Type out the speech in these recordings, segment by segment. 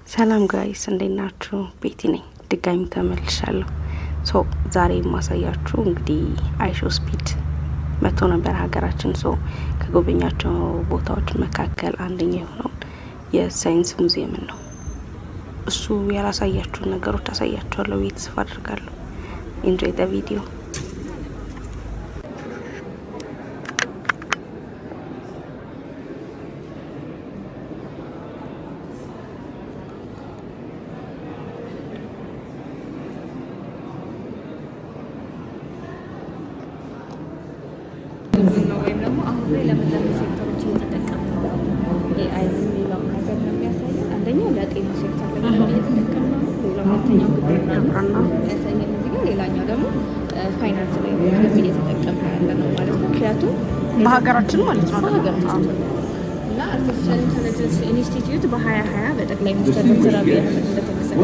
ሰላም ጋይስ እንዴት ናችሁ? ቤቲ ነኝ ድጋሚ ተመልሻለሁ። ዛሬ ማሳያችሁ እንግዲህ አይሾ ስፒድ መጥቶ ነበር ሀገራችን። ከጎበኛቸው ቦታዎች መካከል አንደኛው የሆነው የሳይንስ ሙዚየም ነው። እሱ ያላሳያችሁን ነገሮች አሳያችኋለሁ ብዬ ተስፋ አድርጋለሁ። ኢንጆይ ዘ ቪዲዮ። ወይም ደግሞ አሁን ላይ ለምን ሴክተሮች እየተጠቀሙ ነው? ኤአይ የሚለው ነገር ነው የሚያሳየው። አንደኛው ለጤና ሴክተር ላይ እየተጠቀሙ ነው። ሌላው ሁለተኛው ግብርና ነው ያሳየን እዚህ ጋር። ሌላኛው ደግሞ ፋይናንስ ላይ ነው እየተጠቀሙ ያለ ነው ማለት ነው። ምክንያቱም በሀገራችን ማለት ነው በሀገራችን እና አርቲፊሻል ኢንተለጀንስ ኢንስቲትዩት በ2020 በጠቅላይ ሚኒስትር ዶክተር አብይ አህመድ እንደተመሰረተ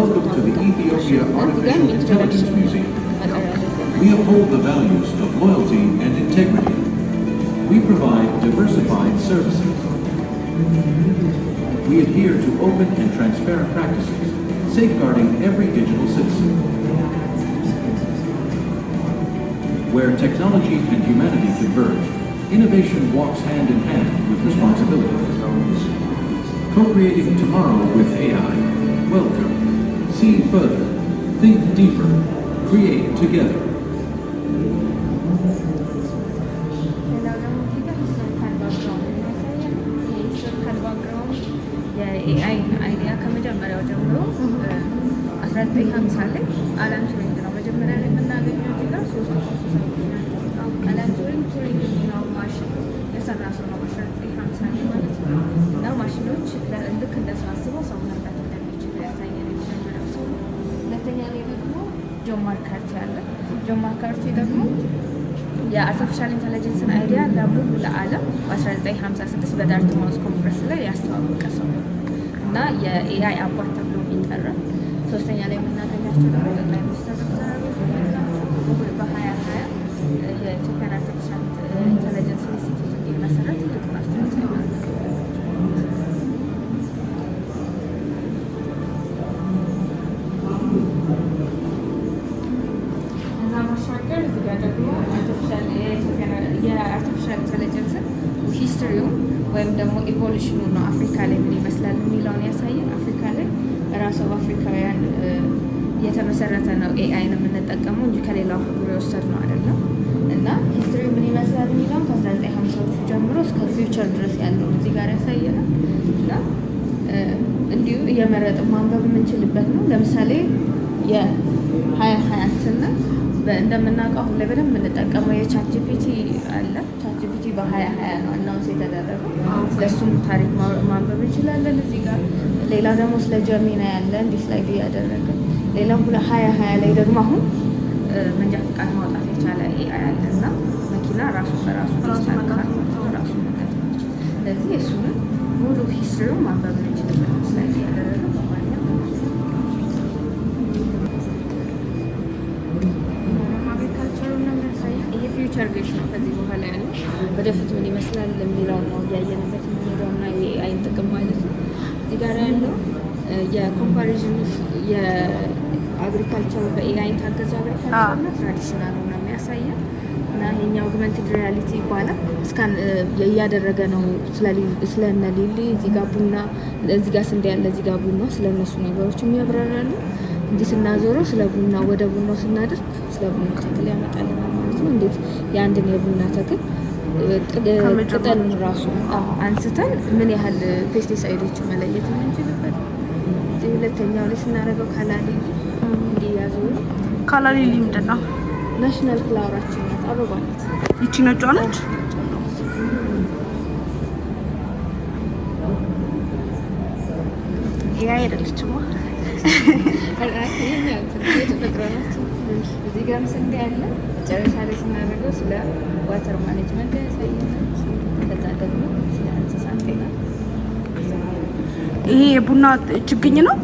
We uphold the values of loyalty and integrity. We provide diversified services. We adhere to open and transparent practices, safeguarding every digital citizen. Where technology and humanity converge, innovation walks hand in hand with responsibility. Co-creating tomorrow with AI. Welcome. See further. Think deeper. Create together. የኤአይ አይዲያ ከመጀመሪያው ጀምሮ 1950 ላይ አላን ቱሪንግ ነው መጀመሪያ ላይ የምናገኘው። እዚህ ጋር ሶስት አላን ቱሪንግ የሚለው ማሽን የሰራ ሰው ነው 1950 ላይ ማለት ነው። እና ማሽኖች ልክ እንደሳስበው ሰው መርዳት እንደሚችል ያሳየን የመጀመሪያው ሰው። ሁለተኛ ላይ ደግሞ ጆን ማካርቲ አለ። ጆን ማካርቲ ደግሞ የአርቲፊሻል ኢንተለጀንስን አይዲያ ለሙሉ ለዓለም በ1956 በዳርትማውዝ ኮንፈረንስ ላይ ያስተዋወቀ ሰው እና የኤአይ አባት ተብሎ የሚጠራ። ሶስተኛ ላይ የምናገኛቸው ደግሞ ጠቅላይ ሚኒስትር ዶክተር አብይ በ2020 የኢትዮጵያን አርቲፊሻል ኢንተለጀንስ ኢንስቲትዩት እንዲመሰረት ትልቁን አስተዋጽኦ ያደረገ። እዛ ማሻገር እዚህ ጋር ደግሞ የአርቲፊሻል ኢንተለጀንስን ሂስትሪው ወይም ደግሞ ኢቮሉሽኑ ነው። አፍሪካ ላይ ምን ይመስላል የሚለውን ያሳየን። አፍሪካ ላይ ራሱ በአፍሪካውያን የተመሰረተ ነው ኤአይ ነው የምንጠቀመው እንጂ ከሌላው ሀገር የወሰድ ነው አይደለም። እና ሂስትሪው ምን ይመስላል የሚለውን ከ1950ዎቹ ጀምሮ እስከ ፊውቸር ድረስ ያለውን እዚህ ጋር ያሳየናል። እና እንዲሁ እየመረጥን ማንበብ የምንችልበት ነው። ለምሳሌ የ2020 ስንል እንደምናውቀው አሁን ላይ በደንብ የምንጠቀመው የቻት ጂፒቲ አለ። ቻት ጂፒቲ በ2020 ነው አናውንስ የተደረገው። ስለሱም ታሪክ ማንበብ እንችላለን እዚህ ጋር። ሌላ ደግሞ ስለ ጀሚና ያለ እንዲህ ስላይድ እያደረገ። ሌላው 2020 ላይ ደግሞ አሁን መንጃ ፈቃድ ማውጣት የቻለ ኤአይ አለ እና መኪና ራሱ በራሱ ዲስታንካል ራሱ መንገድ ነው። ስለዚህ እሱንም ሙሉ ሂስትሪውን ማንበብ እንችልበት ስላይድ እያደረገ ፊውቸር ቤት ነው። ከዚህ በኋላ ያለው ወደፊት ምን ይመስላል የሚለው ነው እያየንበት የምንሄደውና የአይን ጥቅም ማለት ነው። እዚህ ጋር ያለው የኮምፓሪዥን የአግሪካልቸር በኤአይ የታገዘው አግሪካልቸርና ትራዲሽናል ነው የሚያሳየን እና ይሄኛው አግመንትድ ሪያሊቲ ይባላል። እስካን እያደረገ ነው ስለነ ሊሊ እዚህ ጋር ቡና፣ እዚህ ጋር ስንዴ ያለ፣ እዚህ ጋር ቡና፣ ስለነሱ ነገሮች የሚያብራራሉ። እንዲህ ስናዞረው ስለ ቡና ወደ ቡናው ስናደርግ ስለ ቡና ተክል ያመጣልናል ማለት ነው። እንዴት የአንድን የቡና ተክል ቅጠሉን ራሱ አንስተን ምን ያህል ፔስቲሳይዶች መለየት የምንችልበት። እዚህ ሁለተኛው ላይ ስናደርገው ካላሊሊ እንዲያዞሩ። ካላሊሊ ምንድን ነው? ናሽናል ፍላወራችን ናት፣ አበባ ናት። ይቺ ነጯ ነች። ኤአይ አይደለችማ። እዚህ ጋር ስንዴ ያለ መጨረሻ ላይ ስናደርገው ስለ ዋተር ማኔጅመንት ያሳየናል። ከዛ ደግሞ ስለ እንስሳት ጤና። ይሄ የቡና ችግኝ ነው።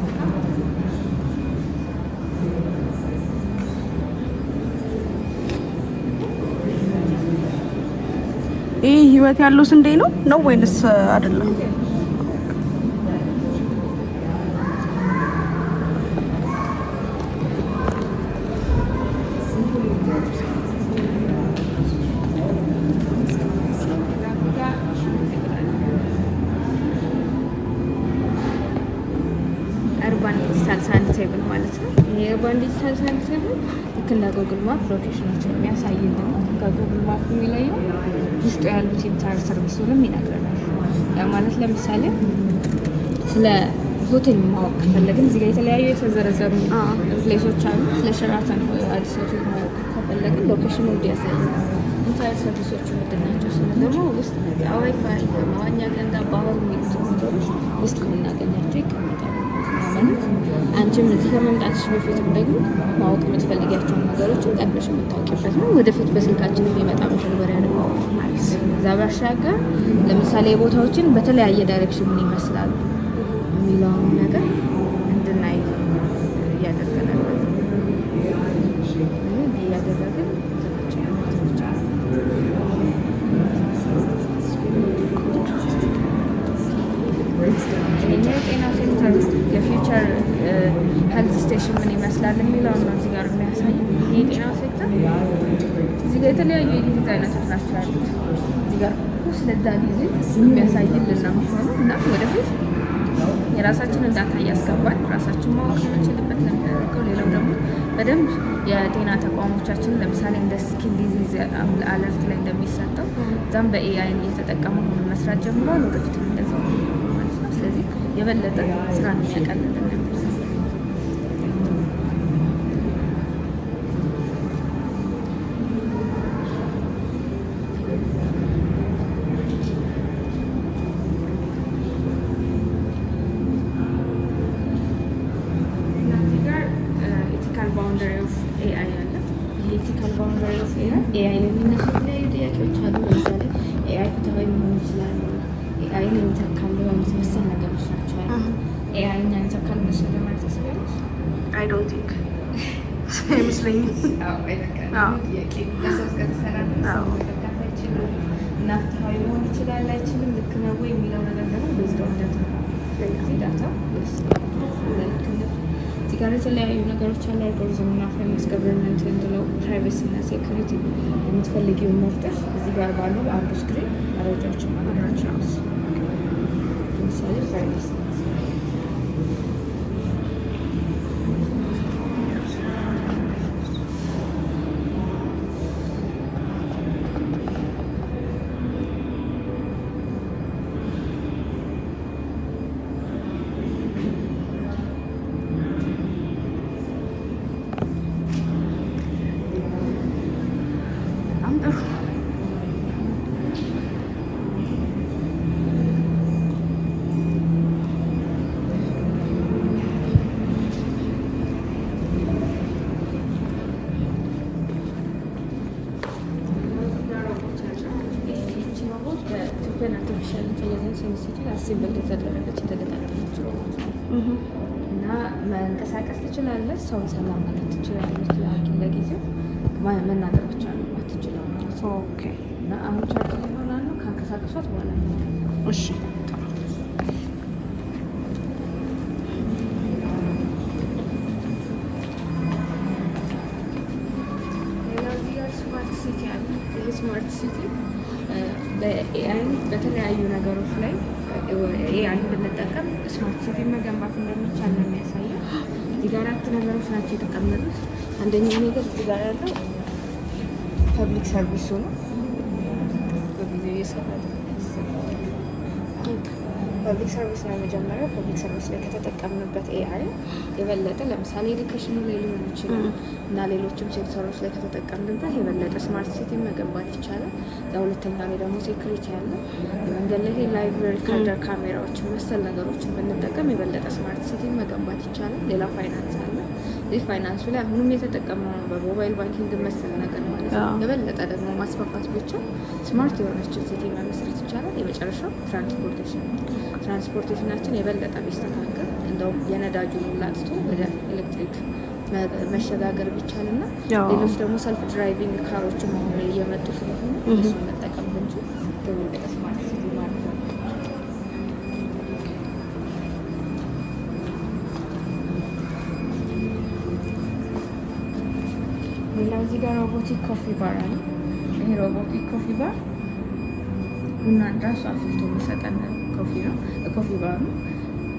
ይሄ ህይወት ያለው ስንዴ ነው ወይንስ አይደለም? የኡርባን ዲጂታል ሳንድ ቴብል ማለት ነው። ይሄ የኡርባን ዲጂታል ሳንድ ቴብል ልክ እንደ ጉግል ማፕ ሎኬሽኖችን የሚያሳይልን ነው። ከጉግል ማፕ የሚለየው ውስጡ ያሉት ኢንተር ሰርቪሱንም ይነግረናል። ያ ማለት ለምሳሌ ስለ ሆቴል ማወቅ ከፈለግን እዚህ ጋር የተለያዩ የተዘረዘሩ ፕሌሶች አሉ። ስለ ሸራተን አዲስ ሆቴል ማወቅ ከፈለግን ሎኬሽኑ እንዲያሳይናል። ኢንተር ሰርቪሶቹ ምንድን ናቸው ስንል ደግሞ ውስጥ ዋይፋይ፣ መዋኛ ገንዳ፣ ባህር የሚሉት ነገሮች ውስጥ የምናገኛቸው ይቀመጣሉ። ማለት አንቺም እዚህ ከመምጣትሽ በፊትም ደግሞ ማወቅ የምትፈልጊያቸውን ነገሮችን ቀድመሽ የምታውቂበት ነው። ወደፊት በስልካችን የሚመጣ መተግበሪያ ነው ማለት ነው። እዛ ባሻገር ለምሳሌ ቦታዎችን በተለያየ ዳይሬክሽን ምን ይመስላሉ የሚለውን ነገር እንድናይ እያደረገናል እያደረግን የጤና ሴክተር የፊውቸር ሄልት ስቴሽን ምን ይመስላል የሚለውን ነው እዚህ ጋር የሚያሳይ። የጤና ሴክተር እዚህ ጋር የተለያዩ የዲዚዝ አይነቶች ናቸው ያሉት። እዚህ ጋር ስለዛ ዲዚዝ የሚያሳይልን ነው የሚሆነው እና ወደፊት የራሳችንን ዳታ እያስገባን ራሳችን ማወቅ የምንችልበት ነው የሚያደርገው። ሌላው ደግሞ በደንብ የጤና ተቋሞቻችን ለምሳሌ እንደ ስኪን ዲዚዝ አለርት ላይ እንደሚሰጠው እዛም በኤአይ እየተጠቀሙ ሆኖ መስራት ጀምሯል። ወደፊትም እንደዛው ማለት ነው። ስለዚህ የበለጠ ስራን የሚያቀልልን ነው። ባውንደሪ ኦፍ ኤአይ አለ። ይሄ ኢቲካል ባውንደሪ ኦፍ ኤአይ የሚነሱ የተለያዩ ጥያቄዎች አሉ። ለምሳሌ ኤአይ ፍትሃዊ መሆን ይችላል፣ ኤአይን የሚተካል የሆኑት መሰል ነገሮች ናቸው አሉ። ኤአይ እኛን ይተካል መስሎ ማለት ተስቢያለሽ? አይ ዶንት ቲንክ አይመስለኝም። ጥያቄ ለሰው እስከተሰራ መተካት አይችልም እና ፍትሃዊ መሆን ይችላል አይችልም፣ ልክ ነው ወይ የሚለው ነገር ደግሞ በዝደው ዳታ ዳታ እዚህ ጋር የተለያዩ ነገሮች አሉ። አልጎሪዝም እና ፌመስ ገቨርንመንት እንድለው ፕራይቬሲ እና ሴኩሪቲ የምትፈልጊውን መርጠሽ እዚህ ጋር ባለው አንዱ ስክሪን መረጃዎችን ማግኘት ነው። ለምሳሌ ፕራይቬሲ አርቲፊሻል ኢንቴሊጀንስ ኢንስቲትዩት አሲምብል የተደረገች የተገጣጠመች ሮቦት ነው እና መንቀሳቀስ ትችላለች። ሰውን ሰላም ማለት ትችላለች። ለጊዜው መናገር ብቻ ነው አትችልም ማለት ነው። ኦኬ። እና አሁን ቻርጅ ላይ ሆና ነው ካንቀሳቀሷት በኋላ ነው። እሺ ስማርት ሲቲ አለ። ይሄ ስማርት ሲቲ በኤአይ በተለያዩ ነገሮች ላይ ኤአይን ብንጠቀም ስማርት ሲቲ መገንባት እንደሚቻል ነው የሚያሳየው። እዚህ ጋር 4 ነገሮች ናቸው የተቀመጡት። አንደኛው ነገር እዚህ ጋር ያለው ፐብሊክ ሰርቪሱ ነው። በጊዜው እየሰራለ ፐብሊክ ሰርቪስ ነው የመጀመሪያው። ፐብሊክ ሰርቪስ ላይ ከተጠቀምንበት ኤአይ የበለጠ ለምሳሌ ኤዱኬሽኑ ላይ ሊሆን ይችላል እና ሌሎችም ሴክተሮች ላይ ከተጠቀምንበት የበለጠ ስማርት ሲቲ መገንባት ይቻላል። ለሁለተኛ ላይ ደግሞ ሴኩሪቲ አለ። የመንገድ ላይ ላይቭ ሪካርደር ካሜራዎችን መሰል ነገሮችን ብንጠቀም የበለጠ ስማርት ሲቲ መገንባት ይቻላል። ሌላ ፋይናንስ አለ። ይህ ፋይናንሱ ላይ አሁንም የተጠቀምነው ነው በሞባይል ባንኪንግ መሰል ነገር ማለት ነው። የበለጠ ደግሞ ማስፋፋት ብቻ ስማርት የሆነችን ሲቲ መመስረት ይቻላል። የመጨረሻው ትራንስፖርቴሽን ነው። ትራንስፖርቴሽናችን የበለጠ ቢስተካከል እንደውም የነዳጁን ላጥቶ ወደ ኤሌክትሪክ መሸጋገር ቢቻልና ሌሎች ደግሞ ሰልፍ ድራይቪንግ ካሮችን አሁን እየመጡ ስለሆነ እሱን መጠቀም ብንችል የበለጠ ስማርት ሲቲ ማለት ነው። ሌላው እዚህ ጋር ሮቦቲክ ኮፊ ባር አለ። ይሄ ሮቦቲክ ኮፊ ባር ቡናን ራሱ አፍልቶ የሚሰጠን ኮፊ ነው። ኮፊ ባር ነው።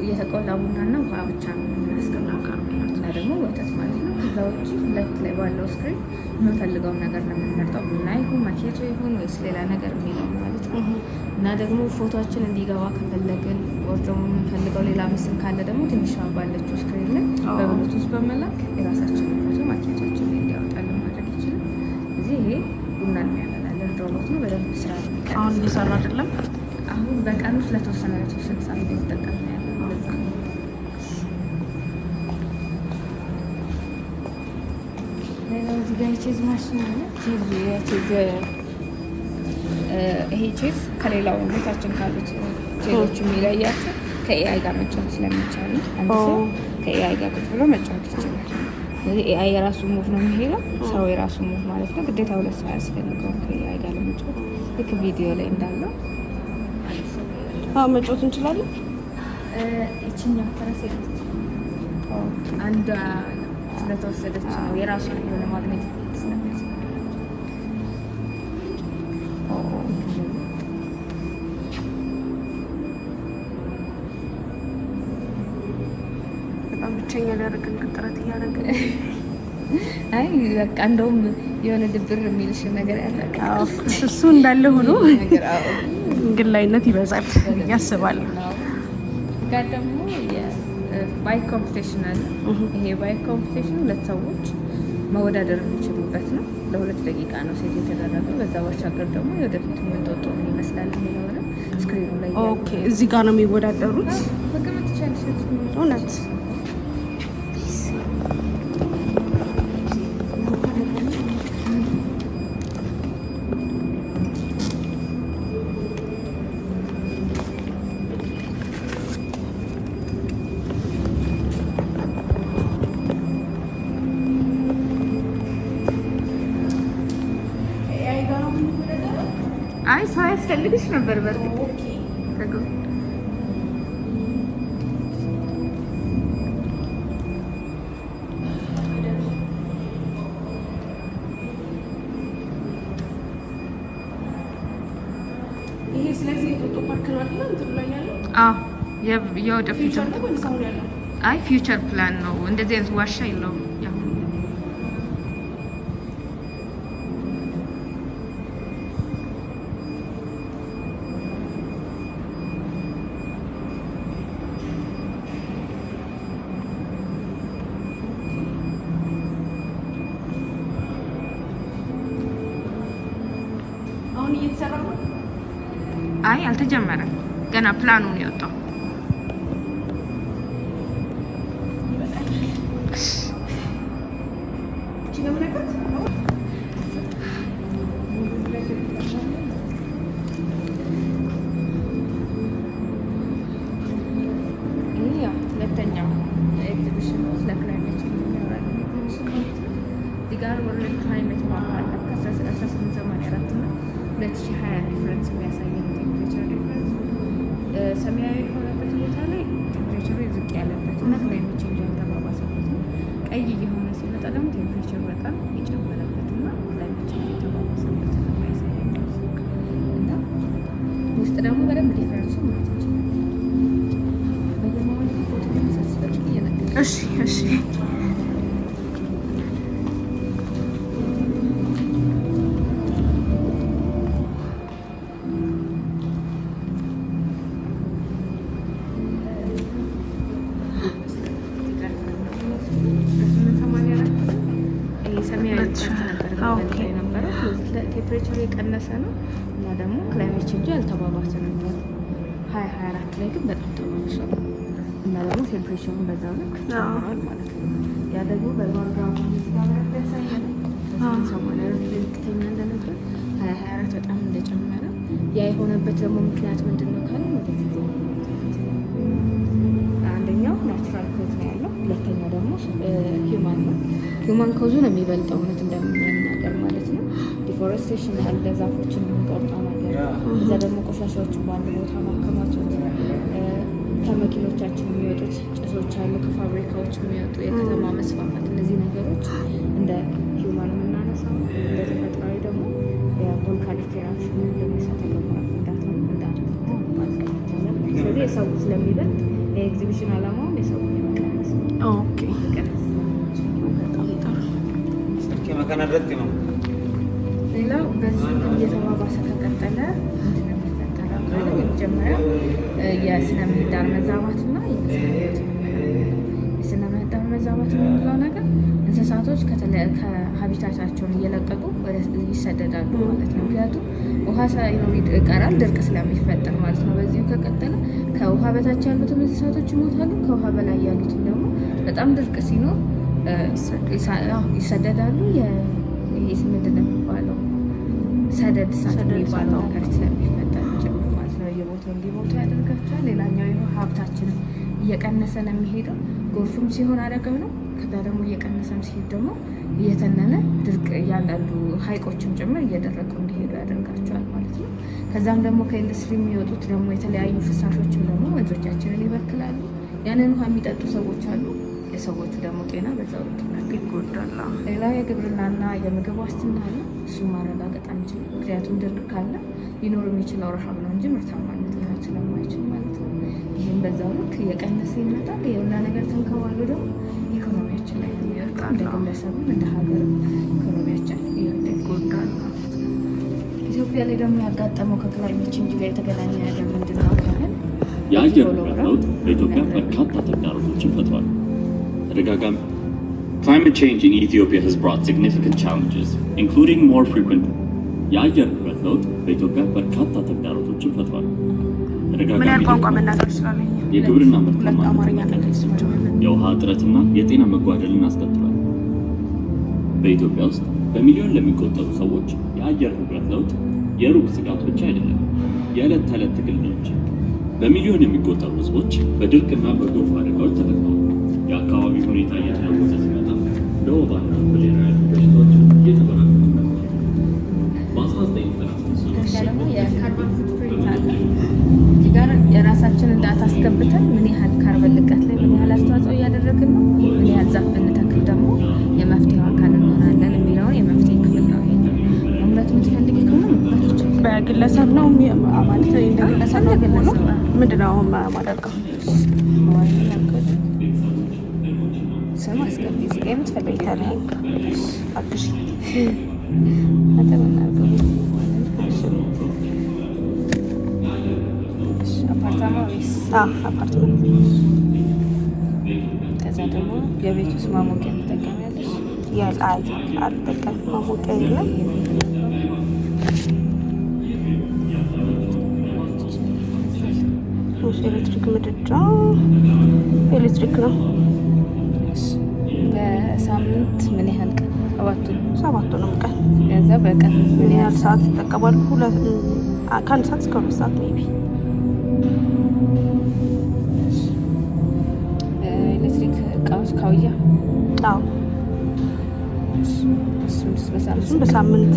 እየተቆላ ቡናና ውሃ ብቻ ነው የምናስቀምጠው እና ደግሞ ወተት ማለት ነው። ከዛ ውጭ ሁለት ላይ ባለው ስክሪን የምንፈልገውን ነገር ነው የምንመርጠው። ቡና ይሁን ማኪያቶ ይሁን ወይስ ሌላ ነገር የሚለው ማለት ነው። እና ደግሞ ፎቶችን እንዲገባ ከፈለግን ወር ደግሞ የምንፈልገው ሌላ ምስል ካለ ደግሞ ትንሽ ባለችው ስክሪን ላይ በብሉቱዝ በመላክ የራሳችንን ፎቶ ማኪያቶችን እንዲያወጣልን ማድረግ ይችላል። እዚህ ይሄ ቡናን የሚያፈላልን ሮቦት ነው። በደንብ ስራ አሁን እየሰራ አይደለም። አሁን በቀን ውስጥ ለተወሰነ ሰዓት እየተጠቀምን ያለ ለዛ ነው። ሌላው እዚህ ጋር የቺዝ ማሽን አለ። ይሄ ቺዝ ከሌላው ቤታችን ካሉት ቺዞች የሚለያቸው ከኤአይ ጋር መጫወት ስለሚቻል ነው። አንድ ሰው ከኤአይ ጋር ቁጭ ብሎ መጫወት ይችላል። ስለዚህ ኤአይ የራሱ ሙቭ ነው የሚሄደው፣ ሰው የራሱ ሙቭ ማለት ነው። ግዴታ ሁለት ሰው አያስፈልገውም ከኤአይ ጋር ለመጫወት። ልክ ቪዲዮ ላይ እንዳለው መጫወት እንችላለን። ይችኛው ፈረስ የለች አንዷ ስለተወሰደች ነው የራሱ የሆነ ማግኔት ስለሚያስ በጣም ብቸኛ ሊያደርግን ጥረት እያደረግን አይ በቃ እንደውም የሆነ ድብር የሚልሽ ነገር ያለ እሱ እንዳለ ሆኖ ግላይነት ይበዛል ያስባል። ጋር ደግሞ የባይክ ኮምፒቲሽን አለ። ይሄ ባይክ ኮምፒቲሽን ሁለት ሰዎች መወዳደር የሚችሉበት ነው። ለ2 ደቂቃ ነው ሴት የተደረገው። በዛ ባሻገር ደግሞ የወደፊቱ የምንጠጡ ምን ይመስላል የሚለውንም ስክሪኑ ላይ ኦኬ፣ እዚህ ጋር ነው የሚወዳደሩት። መቀመጥ ትችላለሽ። እውነት አይ ሰው ያስፈልግሽ ነበር በርግጥ ይሄ ስለዚህ የጦጦ ፓርክ ነው አይደል? እንትን ላይ ያለው የወደፊት አይ ፊውቸር ፕላን ነው። እንደዚህ አይነት ዋሻ የለውም። አሁን እየተሰራ ነው። አይ አልተጀመረም ገና ፕላኑ ነው የወጣው። ሁለተኛው ኤግዚቢሽን ነው። ስለ ክላይሜት የሚያወራል ኤግዚቢሽን ማለት ነው። እዚህ ጋር ወርልድ ክላይሜት ማፕ አለ ከ1884 እና 2020 ዲፍረንስ የሚያሳየን ቴምፕሬቸር ዲፍረንስ ሰማያዊ የሆነበት ቦታ ላይ ቴምፕሬቸሩ ዝቅ ያለበት እና ክላይሜት ቼንጅ ያልተባባሰበት ነው። ቀይ እየሆነ ሲመጣ ደግሞ ቴምፕሬቸሩ በጣም የጨመረበት እና ክላይሜት ቼንጅ የተባባሰበት ነው የሚያሳየን ማለት ነው። እና ውስጥ ደግሞ በደንብ ዲፍረንሱ ማለት ይችላል። እሺ እሺ ቴምፕሬቸሩ የቀነሰ ነው እና ደግሞ ክላይሜት ቼንጅ ያልተባባሰ ነበር። 2024 ላይ ግን በጣም ተባብሷል እና ደግሞ ቴምፕሬቸሩን በዛው ልክ ጨምሯል ማለት ነው። ያ ደግሞ በባክግራውንድ ጋር ያሳያል። ሰሞኑን ዝቅተኛ እንደነበር 2024 በጣም እንደጨመረ ያ የሆነበት ደግሞ ምክንያት ምንድን ነው ካለ ወደፊት አንደኛው ናቹራል ኮዝ ነው ያለው፣ ሁለተኛው ደግሞ ሂውማን ነው። ሂውማን ኮዙ ነው የሚበልጠው እውነት እንደምናገር ማለት ነው። ዲፎረስቴሽን ያለ ዛፎችን የምንቆርጠው ነገር፣ እዛ ደግሞ ቆሻሻዎችን በአንድ ቦታ ማከማቸት፣ ከመኪኖቻችን የሚወጡት ጭሶች አሉ፣ ከፋብሪካዎች የሚወጡ የከተማ መስፋፋት፣ እነዚህ ነገሮች እንደ ሂውማን የምናነሳው እንደ ተፈጥሯዊ ደግሞ የቮልካኒክ ኤራፕሽን እንደሚሳተ ገሞራ ፍንዳታ እንዳለ። ስለዚህ የሰው ስለሚበልጥ የኤግዚቢሽን ዓላማው የሰው የመቀነስ ነው። ኦኬ በጣም ጥሩ። ሌላው በዚህ እየተባባሰ ከቀጠለ ምንድነው የሚፈጠረው? የመጀመሪያው የስነ ምህዳር መዛባትና የስነ ምህዳር መዛባት የምንለው ነገር እንስሳቶች ከሀቢታታቸውን እየለቀቁ ይሰደዳሉ ማለት ነው። ምክንያቱም ውሃ ሳይኖር ይቀራል፣ ድርቅ ስለሚፈጠር ማለት ነው። በዚሁ ከቀጠለ ከውሃ በታች ያሉትም እንስሳቶች ይሞታሉ። ከውሃ በላይ ያሉትም ደግሞ በጣም ድርቅ ሲኖር ይሰደዳሉ። ይህ ምንድን ነው የሚባለው? ሰደድ እሳት የሚባለው ነገር ስለሚፈጠር ጭምር ማለት ነው። የቦታው እንዲሞቱ ያደርጋቸዋል። ሌላኛው የውሃ ሀብታችንን እየቀነሰ ነው የሚሄደው። ጎርፍም ሲሆን አደጋው ነው። ከዛ ደግሞ እየቀነሰም ሲሄድ ደግሞ እየተነነ ድርቅ እያንዳንዱ ሀይቆችም ጭምር እየደረቁ እንዲሄዱ ያደርጋቸዋል ማለት ነው። ከዛም ደግሞ ከኢንዱስትሪ የሚወጡት ደግሞ የተለያዩ ፍሳሾችም ደግሞ ወንዞቻችንን ይበክላሉ። ያንን ውሃ የሚጠጡ ሰዎች አሉ። የሰዎቹ ደግሞ ጤና በዛው ልክ ይጎዳል። ሌላው የግብርናና የምግብ ዋስትና አለ። እሱ ማረጋገጥ አንችልም። ምክንያቱም ድርቅ ካለ ሊኖር የሚችለው ረሃብ ነው እንጂ ምርታማነት ሊሆን ስለማይችል ማለት ነው። ይህም በዛው ልክ እየቀነሰ ይመጣል። የሁላ ነገር ተንከባሉ ደግሞ ኢኮኖሚያችን ላይ ነው የሚወድቀው። እንደ ግለሰብም እንደ ሀገርም ኢኮኖሚያችን ይጎዳል ማለት ነው። ኢትዮጵያ ላይ ደግሞ ያጋጠመው ከክላይሜት ቼንጅ ጋር የተገናኘ ነገር ምንድን ነው ካልን የአየር ንብረት ለውጥ በኢትዮጵያ በርካታ ተግዳሮቶችን ፈጥሯል። ተደጋጋሚ Climate change in Ethiopia has brought significant challenges, including more frequent የአየር ንብረት ለውጥ በኢትዮጵያ በርካታ ተግዳሮቶችን ፈጥሯል። ተደጋጋሚ የግብርና ምርታማነት፣ የውሃ እጥረትና የጤና መጓደልን አስከትሏል። በኢትዮጵያ ውስጥ በሚሊዮን ለሚቆጠሩ ሰዎች የአየር ንብረት ለውጥ የሩቅ ስጋት ብቻ አይደለም፣ የዕለት ተዕለት ትግል ነው እንጂ። በሚሊዮን የሚቆጠሩ ህዝቦች በድርቅና በጎርፍ አደጋዎች ተጠቅተዋል። የአካባቢ ሁኔታ እየተለወጠ ሲመጣ ለወባና ኮሌራ ያሉ በሽታዎች እየተበራከቱ ነው። ደግሞ የካርቦን ፉትፕሪንት አለ። እዚህ ጋር የራሳችንን ዳታ አስገብተን ምን ያህል ካርበን ልቀት ላይ ምን ያህል አስተዋጽኦ እያደረግን ነው፣ ምን ያህል ዛፍ ብንተክል ደግሞ የመፍትሄው አካል እንሆናለን የሚለውን የመፍትሄ ክፍል ነው። ይሄ መምረት የምትፈልጊ ከሆነ መምረት ይቻላል። በግለሰብ ነው ማለት እንደ ግለሰብ ነው። ግለሰብ ምንድን ነው አሁን ማደርገው? ስም አስገቢ እዚህ ጋር የምትፈልጊ ካለ አግሽ አፓርታማ ወይስ አፓርትመንት? ከዛ ደግሞ የቤት ውስጥ ማሞቂያ ትጠቀሚያለሽ? አልጠቀም፣ ማሞቂያ የለም። ኤሌክትሪክ ምድጃ ኤሌክትሪክ ነው። በሳምንት ምን ያህል ቀን? ሰባቱንም ቀን። ከዛ በቀን ምን ያህል ሰዓት ይጠቀማሉ? ከአንድ ሰዓት እስከ 2 ሰዓት ሜቢ። ኤሌክትሪክ እቃዎች ካውያ? አዎ። እሱም በሳምንት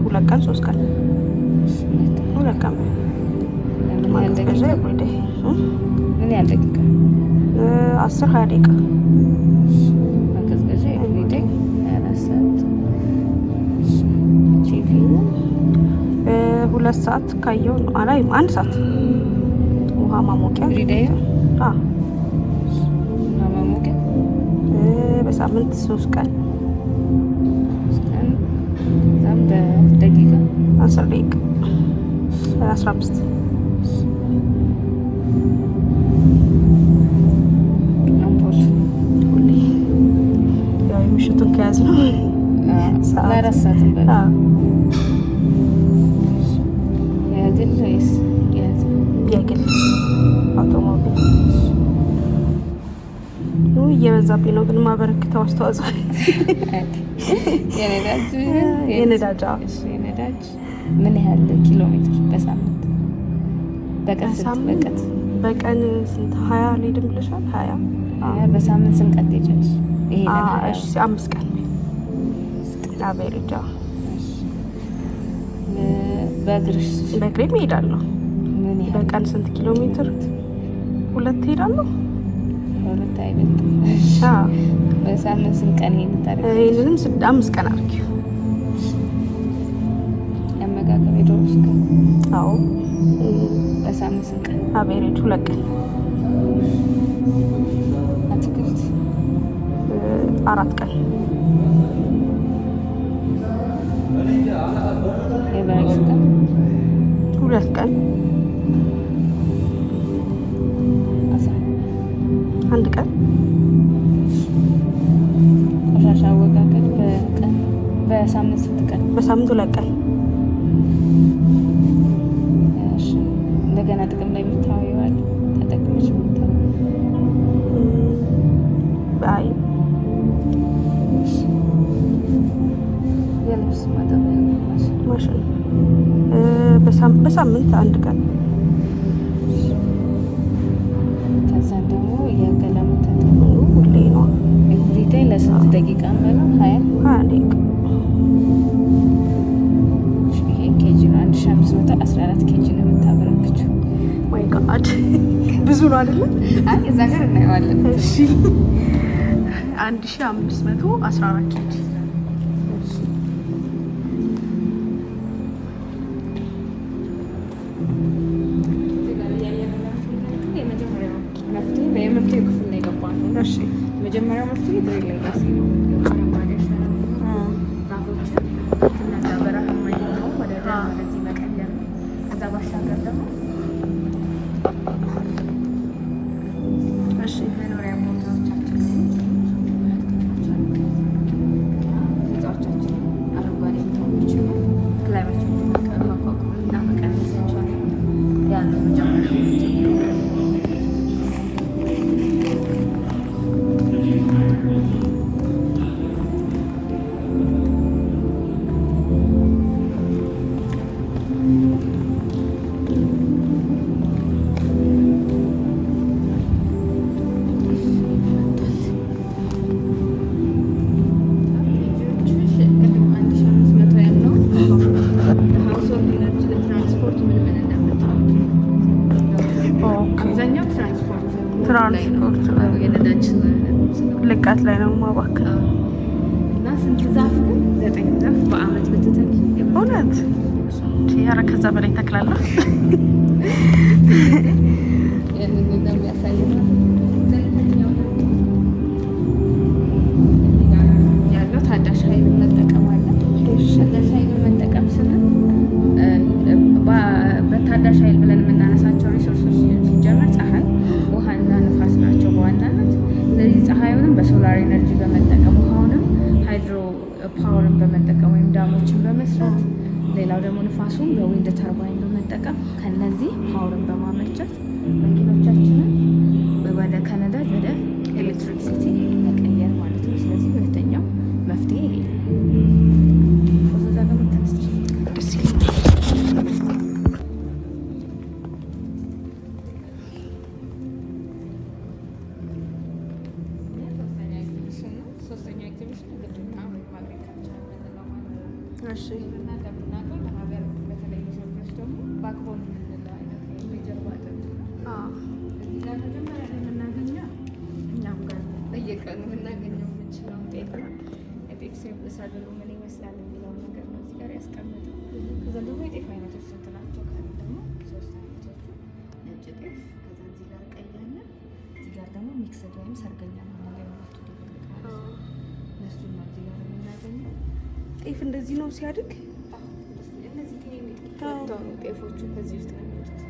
2 ቀን 3 ቀን 2 ቀን። ምን ያህል ደቂቃ? ምን ያህል ደቂቃ? 10-20 ደቂቃ። ማቀዝቀዣ ኤቭሪዴይ 24 ሰዓት። ቲቪ 2 ሰዓት ካየው ነው አላይም። 1 ሰዓት ውሃ ማሞቂያ ኤቭሪዴይ። ውሃ ማሞቂያ በሳምንት 3 ቀን። እዛም በደቂቃ 10 ደቂቃ 15። አምፖል ሁሌ ያው የምሽቱን ከያዝ ነው ለ4 ሰዓት በል። የግል ወይስ የህዝብ? የግል አውቶሞቢል እየበዛብኝ ነው ግን ማበረክተው አስተዋጽኦ የነዳጅ ምን ያህል ኪሎ ሜትር በሳምንት? በቀን ስንት? 20 አልሄድም ብለሻል? 20 በሳምንት ስንት ቀን ትሄጃለሽ? ይሄ 5 ቀን አቬሬጅ። በእግርሽ? በእግሬም እሄዳለሁ። ምን ያህል? በቀን ስንት ኪሎ ሜትር? 2 እሄዳለሁ። 2 አይበልጥም። በሳምንት ስንት ቀን ይሄን ታደርጊ? ይሄንንም 5 ቀን አድርጊ። አመጋገብ የዶሮ ስጋ? አዎ። በሳምንት ስንት ቀን? አቬሬጅ 2 ቀን። አትክልት 4 ቀን የበሬ ስጋ 2 ቀን 1 ቀን ቆሻሻ አወጋገድ በቀን በሳምንት 6 ቀን በሳምንት 2 ቀን እሺ እንደገና ጥቅም ላይ የምታውይዋል ተጠቅመሽ አይ የልብስ ማጠቢያ ማሽን በሳምንት 1 ቀን ከዛ ደግሞ የገላ መታጠብ ሁሌ ነው ኤቭሪዴይ ለስንት ደቂቃ ማለት 20 ደቂቃ ይሄ ኬጂ ነው 1514 ኬጂ ነው የምታበረክችው ማይ ጋድ ብዙ ነው አይደለ? አይ እዛ ጋር እናየዋለን። እሺ 1514 ኬጂ መጀመሪያው መፍትሄ ድሪል ሌጋሲ ነው። ዛፎችን እና በረሃማ የሆነው ወደዚህ መቀየር ነው። ከዛ ባሻገር ደግሞ መኖሪያ ቦታዎቻችን ህንፃዎቻችን አረንጓዴ ቦታዎች ክላይማችን መቋቋም እና መቀነስ እንችላለን። ያ ነው መጀመሪያው ትራንስፖርት የነዳጅ ልቀት ላይ ነው ማባከል እና ስንት ዛፍ ግን 9 ዛፍ በአመት ብትተኪ እውነት ኧረ ከዛ በላይ ተክላለሁ ያለው ታዳሽ ኃይል መጠቀም አለ። ታዳሽ ኃይል መጠቀም ስንል በታዳሽ ኃይል ብለን የምናነሳቸው ሪሶርሶች ሲጀመር ፀሐይ፣ ውሃና ንፋስ ናቸው በዋናነት። ስለዚህ ፀሐዩንም በሶላር ኤነርጂ በመጠቀም ውሃውንም ሃይድሮ ፓወርን በመጠቀም ወይም ዳሞችን በመስራት ሌላው ደግሞ ንፋሱን በዊንድ ተርባይን በመጠቀም ከነዚህ ፓወርን በማመንጨት መኪኖቻችንን ወደ ከነዳጅ ወደ ኤሌክትሪክሲቲ መቀየር ማለት ነው። ስለዚህ ሁለተኛው መፍትሄ ይሄ ነው። ፎቶ ዛገመ ተነስቶ ደስ ይላል። እሺ ለሀገር በተለይ ሰዎች ደግሞ ባክቦን የምንለው አይነት የጀርባ አጥንት ነው። እዚህ ጋር መጀመሪያ ላይ የምናገኘው እኛም ጋር በየቀኑ የምናገኘው የምንችለው ጤፍ ነው። የጤፍ ሰብሉ ምን ይመስላል የሚለውን ነገር ነው እዚህ ጋር ያስቀምጠው። ከዛ ደግሞ የጤፍ አይነቶች ስንት ናቸው ካሉ ደግሞ 3 አይነቶች ነጭ ጤፍ፣ ከዛ እዚህ ጋር ቀይ አለ፣ እዚህ ጋር ደግሞ ሚክስድ ወይም ሰርገኛ የምንለው የሁለቱ ድብልቅ ማለት ነው። እነሱን ነው እዚህ ጋር የምናገኘው። ጤፍ እንደዚህ ነው ሲያድግ። እነዚህ ጤፎቹ ከዚህ ውስጥ ነው የሚወጡት።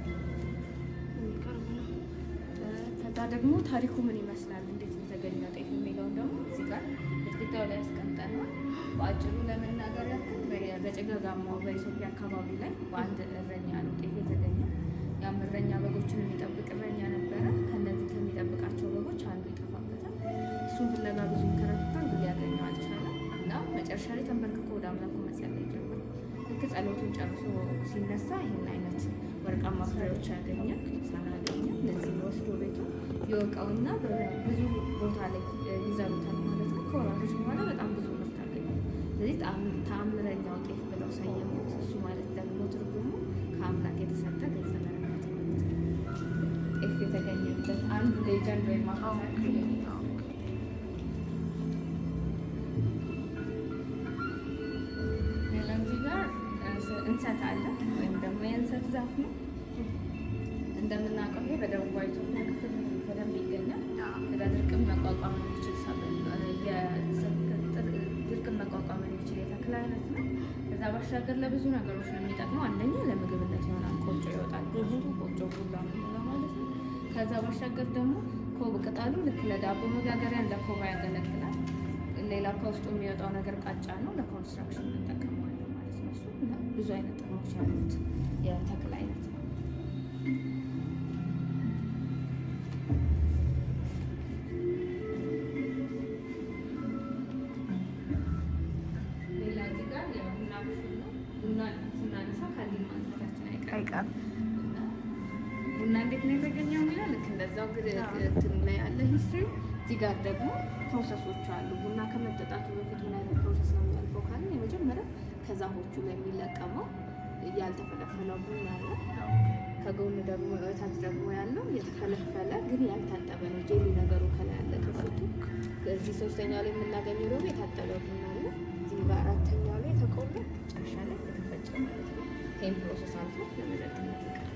ከዛ ደግሞ ታሪኩ ምን ይመስላል፣ እንዴት ነው የተገኘው ጤፍ የሚለውን ደግሞ እዚህ ጋር ግድግዳው ላይ ያስቀምጠናል። በአጭሩ ለመናገር ያክል በጭጋጋማው በኢትዮጵያ አካባቢ ላይ በአንድ እረኛ ነው ጤፍ የተገኘው። ያም እረኛ በጎችን የሚጠብቅ እረኛ ነበረ። ከነዚህ ከሚጠብቃቸው በጎች አንዱ ይጠፋበታል። እሱን ፍለጋ ብዙ ይከራከራል፣ ግን ሊያገኘው አልቻለም እና መጨረሻ ላይ ተንበርክኮ ወደ አምላኩ መጸለይ ጀመረ። ልክ ጸሎቱን ጨርሶ ሲነሳ ይህን አይነት ወርቃማ ፍሬዎች ያገኘ ሳላገኘ እነዚህን ወስዶ ቤቱ ይወቃውና በብዙ ቦታ ላይ ይዘሩታል ማለት ነው። ከወራቶች በኋላ በጣም ብዙ ምርት አገኘ። ስለዚህ ተአምረኛው ጤፍ ብለው ሰየሙት። እሱ ማለት ደግሞ ትርጉሙ ከአምላክ የተሰጠ ገጸ በረከት ማለት ነው። ጤፍ የተገኘበት አንዱ ሌጀንድ ወይም እዚህ ጋር እንሰት አለ ወይም ደግሞ የእንሰት ዛፍ ነው። እንደምናውቀው ይሄ በደቡባዊ ኢትዮጵያ ክፍል በደንብ ይገኛል። ሊቋቋም የሚችል የተክል አይነት ነው። ከዛ ባሻገር ለብዙ ነገሮች ነው የሚጠቅመው። አንደኛ ለምግብነት ይሆናል። ቆጮ ይወጣል። ቆጮ ቡላ ምንለው ማለት ነው። ከዛ ባሻገር ደግሞ ቅጠሉ ልክ ለዳቦ መጋገሪያ እንደ ኮባ ያገለግላል። ሌላ ከውስጡ የሚወጣው ነገር ቃጫ ነው። ለኮንስትራክሽን እንጠቀመዋለን ማለት ነው። እሱ ብዙ አይነት ጥቅሞች ያሉት የተክል አይነት ነው። ሌላ እዚህ ጋር ቡና ክፍል ነው። ቡና ስናነሳ ከዚህ ማንሳታችን አይቀርም። ቡና እንዴት ነው የተገኘው የሚለው ልክ እንደዛው እንትን ላይ ያለ ሂስትሪ። እዚህ ጋር ደግሞ ፕሮሰሶች አሉ። ቡና ከመጠጣቱ በፊት ምን አይነት ፕሮሰስ ነው የሚያልፈው ካልን የመጀመሪያው ከዛፎቹ ላይ የሚለቀመው ያልተፈለፈለው ቡና አለ። ከጎን ደግሞ እታች ደግሞ ያለው የተፈለፈለ ግን ያልታጠበ ነው። ጄሊ ነገሩ ከላይ ያለ ከፊቱ። እዚህ ሶስተኛው ላይ የምናገኘው ደግሞ የታጠበ ቡና አለ። እዚህ በአራተኛው ላይ ተቆሎ መጨረሻ ላይ የተፈጨ ማለት ነው። ይህም ፕሮሰስ አልፎ ለመጠጥነት ይቀራል።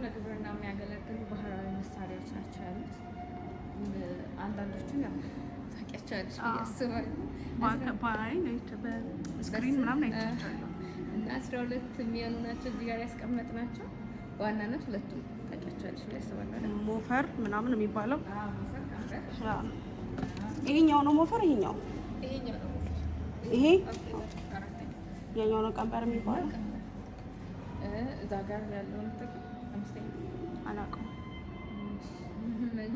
ለግብርና የሚያገለግሉ ባህላዊ መሳሪያዎች ናቸው ያሉት። አንዳንዶቹን ያው ታውቂያቸዋለሽ ብዬ አስባለሁ። በስክሪን ምናምን አይቻቸዋለሁ እና 12 የሚሆኑ ናቸው እዚህ ጋር ያስቀመጥናቸው። በዋናነት ሁለቱም ታውቂያቸዋለሽ ብዬ አስባለሁ። ሞፈር ምናምን የሚባለው ይሄኛው ነው። ሞፈር ይሄኛው ነው ሞፈር። ይሄ ያኛው ነው ቀንበር የሚባለው። እዛ ጋር ያለውን አላውቀውም።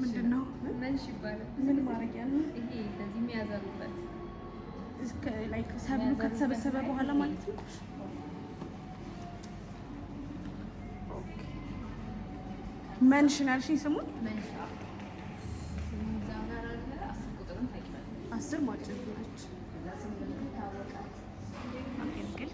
ምንድን ነው መንሽ ይባላል። ምን ማድረጊያ ነው ይሄ? እንደዚህ የሚያዘሩበት ሰብሉ ከተሰበሰበ በኋላ ማለት ነው። መንሽ ነው ያልሽኝ ስሙን? መንሽ። እዛ ጋር አለ 10 ቁጥርም ታውቂያለሽ? 10 ማጭድ ነች። ታወቃት አገልግል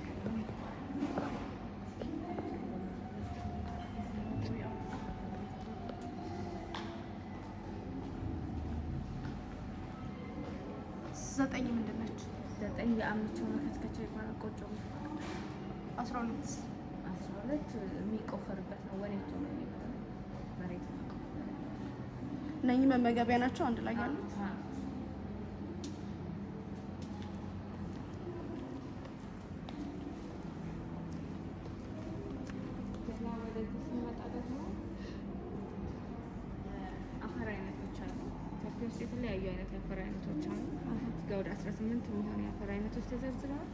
9 ምንድን ነች? 9 የአምቾ መከትከቻ ይባላል። ቆጮ 12 የሚቆፈርበት ነው። ወኔቶ ነው የሚባለው መሬት ነው። እነኚህ መመገቢያ ናቸው አንድ ላይ ያሉት። ስንመጣ ደግሞ አፈር አይነቶች አሉ። ኢትዮጵያ ውስጥ የተለያዩ አይነት የአፈር አይነቶች አሉ። እስከ ወደ 18 የሚሆኑ የአፈር አይነቶች ተዘርዝረዋል።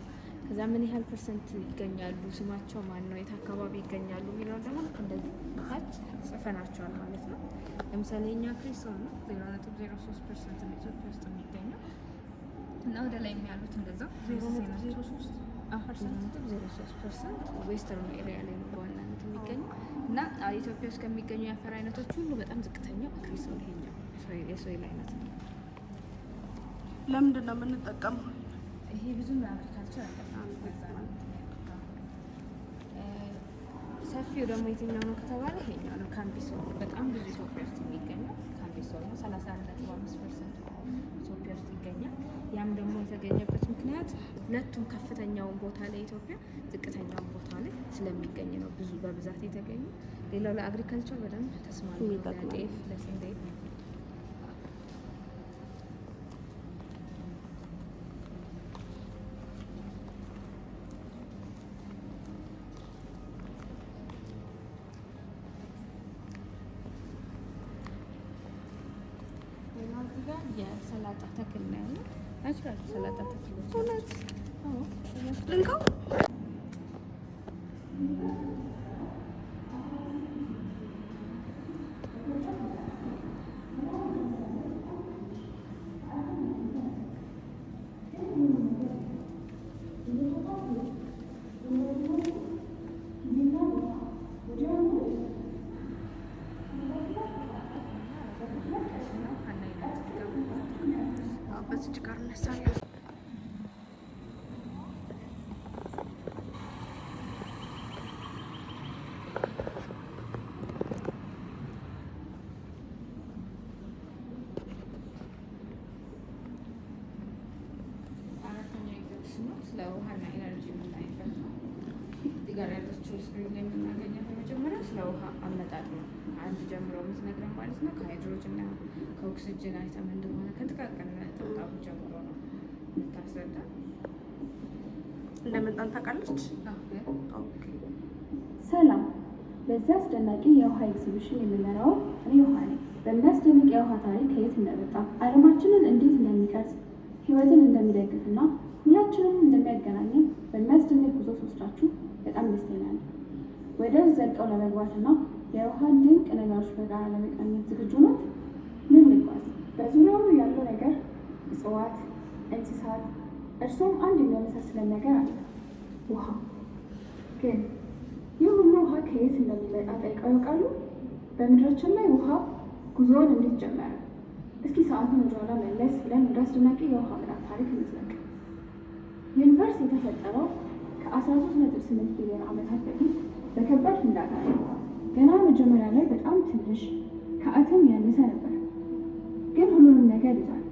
ከዛ ምን ያህል ፐርሰንት ይገኛሉ፣ ስማቸው ማን ነው፣ የት አካባቢ ይገኛሉ የሚለው ደግሞ እንደዚህ ታች ጽፈናቸዋል ማለት ነው። ለምሳሌ የኛ ክሪሶል ነው 0.03% ነው ኢትዮጵያ ውስጥ የሚገኘው እና ወደ ላይ የሚያሉት እንደዛ 0.03% ዌስተርን ኤሪያ ላይ ነው በዋናነት የሚገኘው እና ኢትዮጵያ ውስጥ ከሚገኙ የአፈር አይነቶች ሁሉ በጣም ዝቅተኛው ክሪሶል ይሄኛው የሶይል አይነት ነው። ለምንድን ነው የምንጠቀመው? ይሄ ብዙ ለአግሪካልቸር ያጠቃል። ሰፊው ደግሞ የትኛው ነው ከተባለ ይሄኛው ነው። ካምቢሶል በጣም ብዙ ኢትዮጵያ ውስጥ የሚገኘው ካምቢሶል ነው። 31.5% ኢትዮጵያ ውስጥ ይገኛል። ያም ደግሞ የተገኘበት ምክንያት ሁለቱም ከፍተኛውን ቦታ ላይ ኢትዮጵያ፣ ዝቅተኛውን ቦታ ላይ ስለሚገኝ ነው ብዙ በብዛት የተገኙ። ሌላው ለአግሪካልቸር በደንብ ተስማሚ ነው። ለጤፍ፣ ለስንዴ የሰላጣ ተክል ነው ያለው። ናቹራል ሰላጣ ተክሎች እውነት ልንካው በዚህ ጋር እነሳለሁ። ኤጁኬሽን ነው። ስለ ውሃና ኤነርጂ የምናይበት ነው። እዚህ ጋር ያለችው ስክሪን ላይ የምናገኘው በመጀመሪያ ስለ ውሃ አመጣጥ ነው። ከአንድ ጀምሮ የምትነግረን ማለት ነው። ከሃይድሮጅንና ከኦክሲጅን አይተም እንደሆነ ከጥቃቅን ነጠብጣቡ ጀምሮ ነው የምታስረዳ። እንደመጣን ታውቃለች። ሰላም። በዚህ አስደናቂ የውሃ ኤግዚቢሽን የምንመራው እኔ ውሃ ነኝ። በሚያስደንቅ የውሃ ታሪክ ከየት እንደመጣ ዓለማችንን እንዴት እንደሚቀርጽ ህይወትን እንደሚደግፍና ሁላችንም እንደሚያገናኘን በሚያስደንቅ ጉዞ ስወስዳችሁ በጣም ደስተኛ ነኝ። ወደ ውስጥ ዘልቀው ለመግባትና የውሃን ድንቅ ነገሮች በጋራ ለመቃኘት ዝግጁ ናት? ምን ልጓዝ? በዙሪያው ያለው ነገር እጽዋት፣ እንስሳት፣ እርሱም አንድ የሚያመሳስለን ነገር አለ፣ ውሃ። ግን ይህ ሁሉ ውሃ ከየት እንደሚመጣ ጠይቀው ያውቃሉ? በምድራችን ላይ ውሃ ጉዞውን እንዴት ጀመረ? እስኪ ሰዓቱን ወደኋላ መለስ ብለን ወደ አስደናቂ የውሃ ምዕራፍ ታሪክ እንዝለቅ። ዩኒቨርስ የተፈጠረው ከ13.8 ቢሊዮን ዓመታት በፊት በከባድ ፍንዳታ ነው። ገና መጀመሪያ ላይ በጣም ትንሽ ከአተም ያነሰ ነበር፣ ግን ሁሉንም ነገር ይዟል።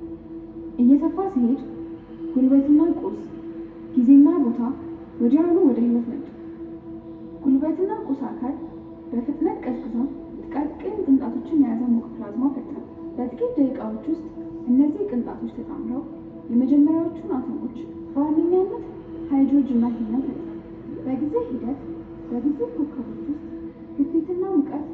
እየሰፋ ሲሄድ ጉልበትና ቁስ፣ ጊዜና ቦታ ወዲያውኑ ወደ ህይወት መጡ። ጉልበትና ቁስ አካል በፍጥነት ቀዝቅዘው ጥቃቅን ቅንጣቶችን የያዘ ሙቅ ፕላዝማ ፈጠሩ። በጥቂት ደቂቃዎች ውስጥ እነዚህ ቅንጣቶች ተጣምረው የመጀመሪያዎቹን አተሞች በዋነኛነት ሃይድሮጅንና ሂሊየም ፈጠሩ። በጊዜ ሂደት በግዙፍ ኮከቦች ውስጥ ግፊትና ሙቀት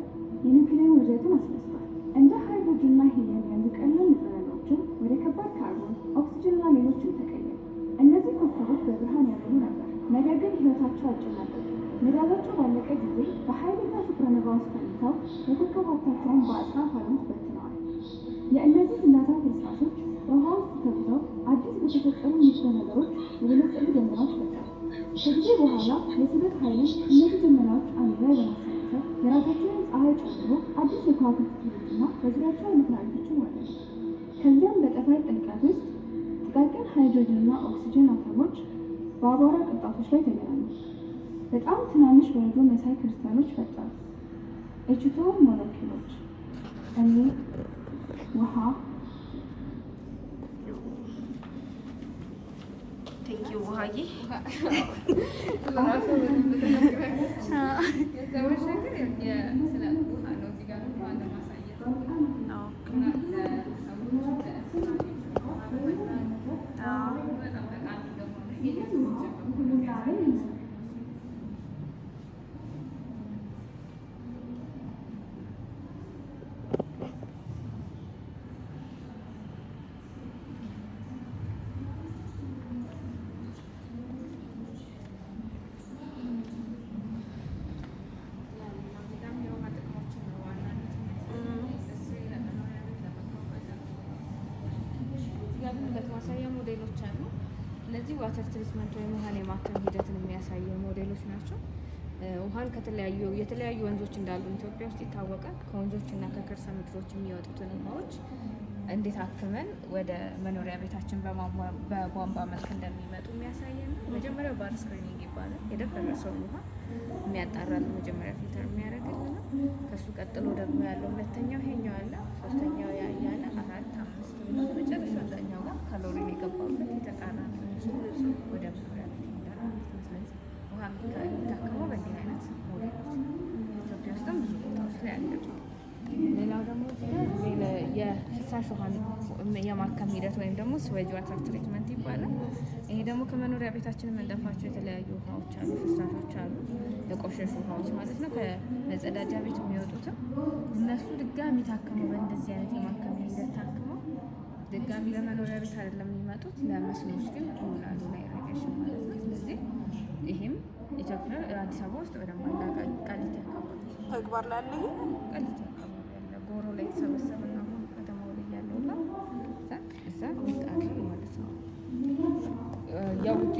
የኒውክሌር ውህደትን አስነስቷል። እንደ ሃይድሮጅንና ሂሊየም ያሉ ቀላል ንጥረ ነገሮችን ወደ ከባድ ካርቦን፣ ኦክሲጅንና ሌሎችን ተቀየሩ። እነዚህ ኮከቦች በብርሃን ያበሩ ነበር፣ ነገር ግን ህይወታቸው አጭር ነበር። ነዳጃቸው ባለቀ ጊዜ በኃይልና ሱፐርኖቫ ውስጥ ፈንድተው የኮከብ ሀብታቸውን በአጽናፈ ዓለም ውስጥ በትነዋል። የእነዚህ ፍንዳታ ፍርስራሾች በውሃ ውስጥ ተጉዘው አዲስ በተፈጠሩ ንጥረ ነገሮች የበለጸጉ ደመናዎች ፈጠሩ። ከጊዜ በኋላ የስበት ኃይልን እነዚህ ደመናዎች አንድ ላይ በማሰባሰብ የራሳቸውን ፀሐይ ጨምሮ አዲስ የከዋክብት ትርኢትና በዙሪያቸው ያሉ ፕላኔቶችን ወለዱ። ከዚያም በጠፈር ጥልቀት ውስጥ ጥቃቅን ሃይድሮጅንና ኦክሲጅን አተሞች በአቧራ ቅንጣቶች ላይ ተገናኙ። በጣም ትናንሽ በረዶ መሳይ ክርስቲያኖች ፈጠሩ። ኤችቶ ሞለኪውሎች። እኔ ውሃ ቴንኪ ውሃዬ። ማሳያ ሞዴሎች አሉ። እነዚህ ዋተር ትሪትመንት ወይም ውሃን የማከም ሂደትን የሚያሳዩ ሞዴሎች ናቸው። ውሃን የተለያዩ ወንዞች እንዳሉ ኢትዮጵያ ውስጥ ይታወቃል። ከወንዞች እና ከከርሰ ምድሮች የሚወጡትን ውሃዎች እንዴት አክመን ወደ መኖሪያ ቤታችን በቧንቧ መልክ እንደሚመጡ የሚያሳየን ነው። መጀመሪያው ባር ስክሪኒንግ ይባላል። የደፈረሰውን ውሃ የሚያጣራልን መጀመሪያ ፊልተር የሚያደርግልን ነው። ከሱ ቀጥሎ ደግሞ ያለው ሁለተኛው ይሄኛው አለ፣ ሶስተኛው ያያለ 4፣ 5 መጨረሻ አብዛኛው ጋር ካሎሪን የገባበት የተጣራ ወደ መኖሪያ ቤት ይሄዳል። ስለዚህ ውሃ የሚታከመው በእንዲህ አይነት ሞዴሎች ኢትዮጵያ ውስጥም ብዙ ቦታዎች ላይ አለ። ሌላው ደግሞ የፍሳሽ ውሃ የማከም ሂደት ወይም ደግሞ ስዌጅ ዋተር ትሪትመንት ይባላል። ይሄ ደግሞ ከመኖሪያ ቤታችን የምንደፋቸው የተለያዩ ውሃዎች አሉ፣ ፍሳሾች አሉ፣ የቆሸሹ ውሃዎች ማለት ነው። ከመጸዳጃ ቤት የሚወጡትም እነሱ ድጋሚ ታክመው በእንደዚህ አይነት የማከም ሂደት ታክመው ድጋሚ ለመኖሪያ ቤት አይደለም የሚመጡት፣ ለመስኖች ግን ይውላሉ፣ ለኢሪጌሽን ማለት ነው። ስለዚህ ይሄም ኢትዮጵያ አዲስ አበባ ውስጥ በደንብ አለ። ቃሊቲ አካባቢ ተግባር ላይ አለ። ቃሊቲ አካባቢ ያለ ጎሮ ላይ የተሰበሰበና አሁን ከተማው ላይ ያለው እዛ ይጣል ማለት ነው።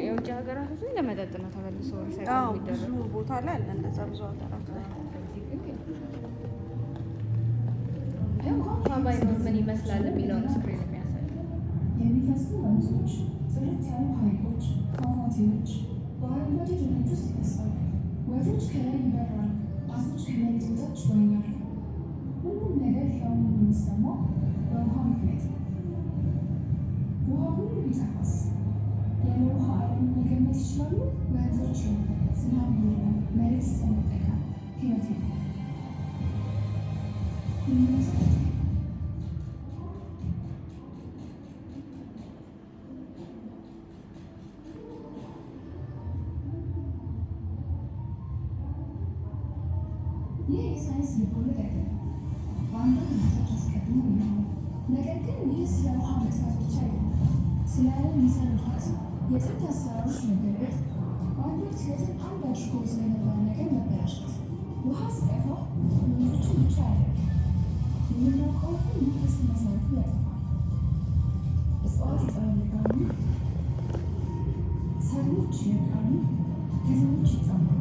የውጭ ሀገራት ብዙ ለመጠጥ ነው ተመልሶ ሪሳይክል የሚደረግ ብዙ ቦታ ላይ አለ እንደዛ ብዙ ሀገራት ላይ። ውሃ ባይኖር ምን ይመስላል የሚለውን ስክሪን የሚያሳይ የሚፈሱ ወንዞች፣ ጥርት ያሉ ሐይቆች፣ ፏፏቴዎች በአረንጓዴ ደኖች ውስጥ ይፈሳሉ። ወፎች ከላይ ይበራሉ፣ አሶች ከመሬት በታች ይዋኛሉ። ሁሉም ነገር ሕያው ሆኖ የሚሰማው በውሃ ምክንያት ነው። ውሃ ሁሉ ቢጠፋስ? የውሃ ዓለም መገመት ይችላሉ። ወንዞች ዝናብ መሬት ስለመጠቀም ህይወት ይህ የሳይንስ ልቦለድ አይደለም። በአንዳንድ ቦታዎች አስቀድሞ ይሆናል። ነገር ግን ይህ ስለ ውሃ መጥፋት ብቻ አይደለም። ስለ ዓለም የሚሰሩት የጥንት አሰራሮች መገለጥ፣ በአንድ ወቅት ህይወትን አንድ አድርጎ ስለነበረ ነገር መበላሸት። ውሃ ሲጠፋ ወንዞችን ብቻ አያደርግም። የምናውቀው ሁሉ ከስር መሰረቱ ያጠፋል። እጽዋት ይጠወልጋሉ፣ ሰዎች ይርቃሉ፣ ከተሞች ይጠማሉ።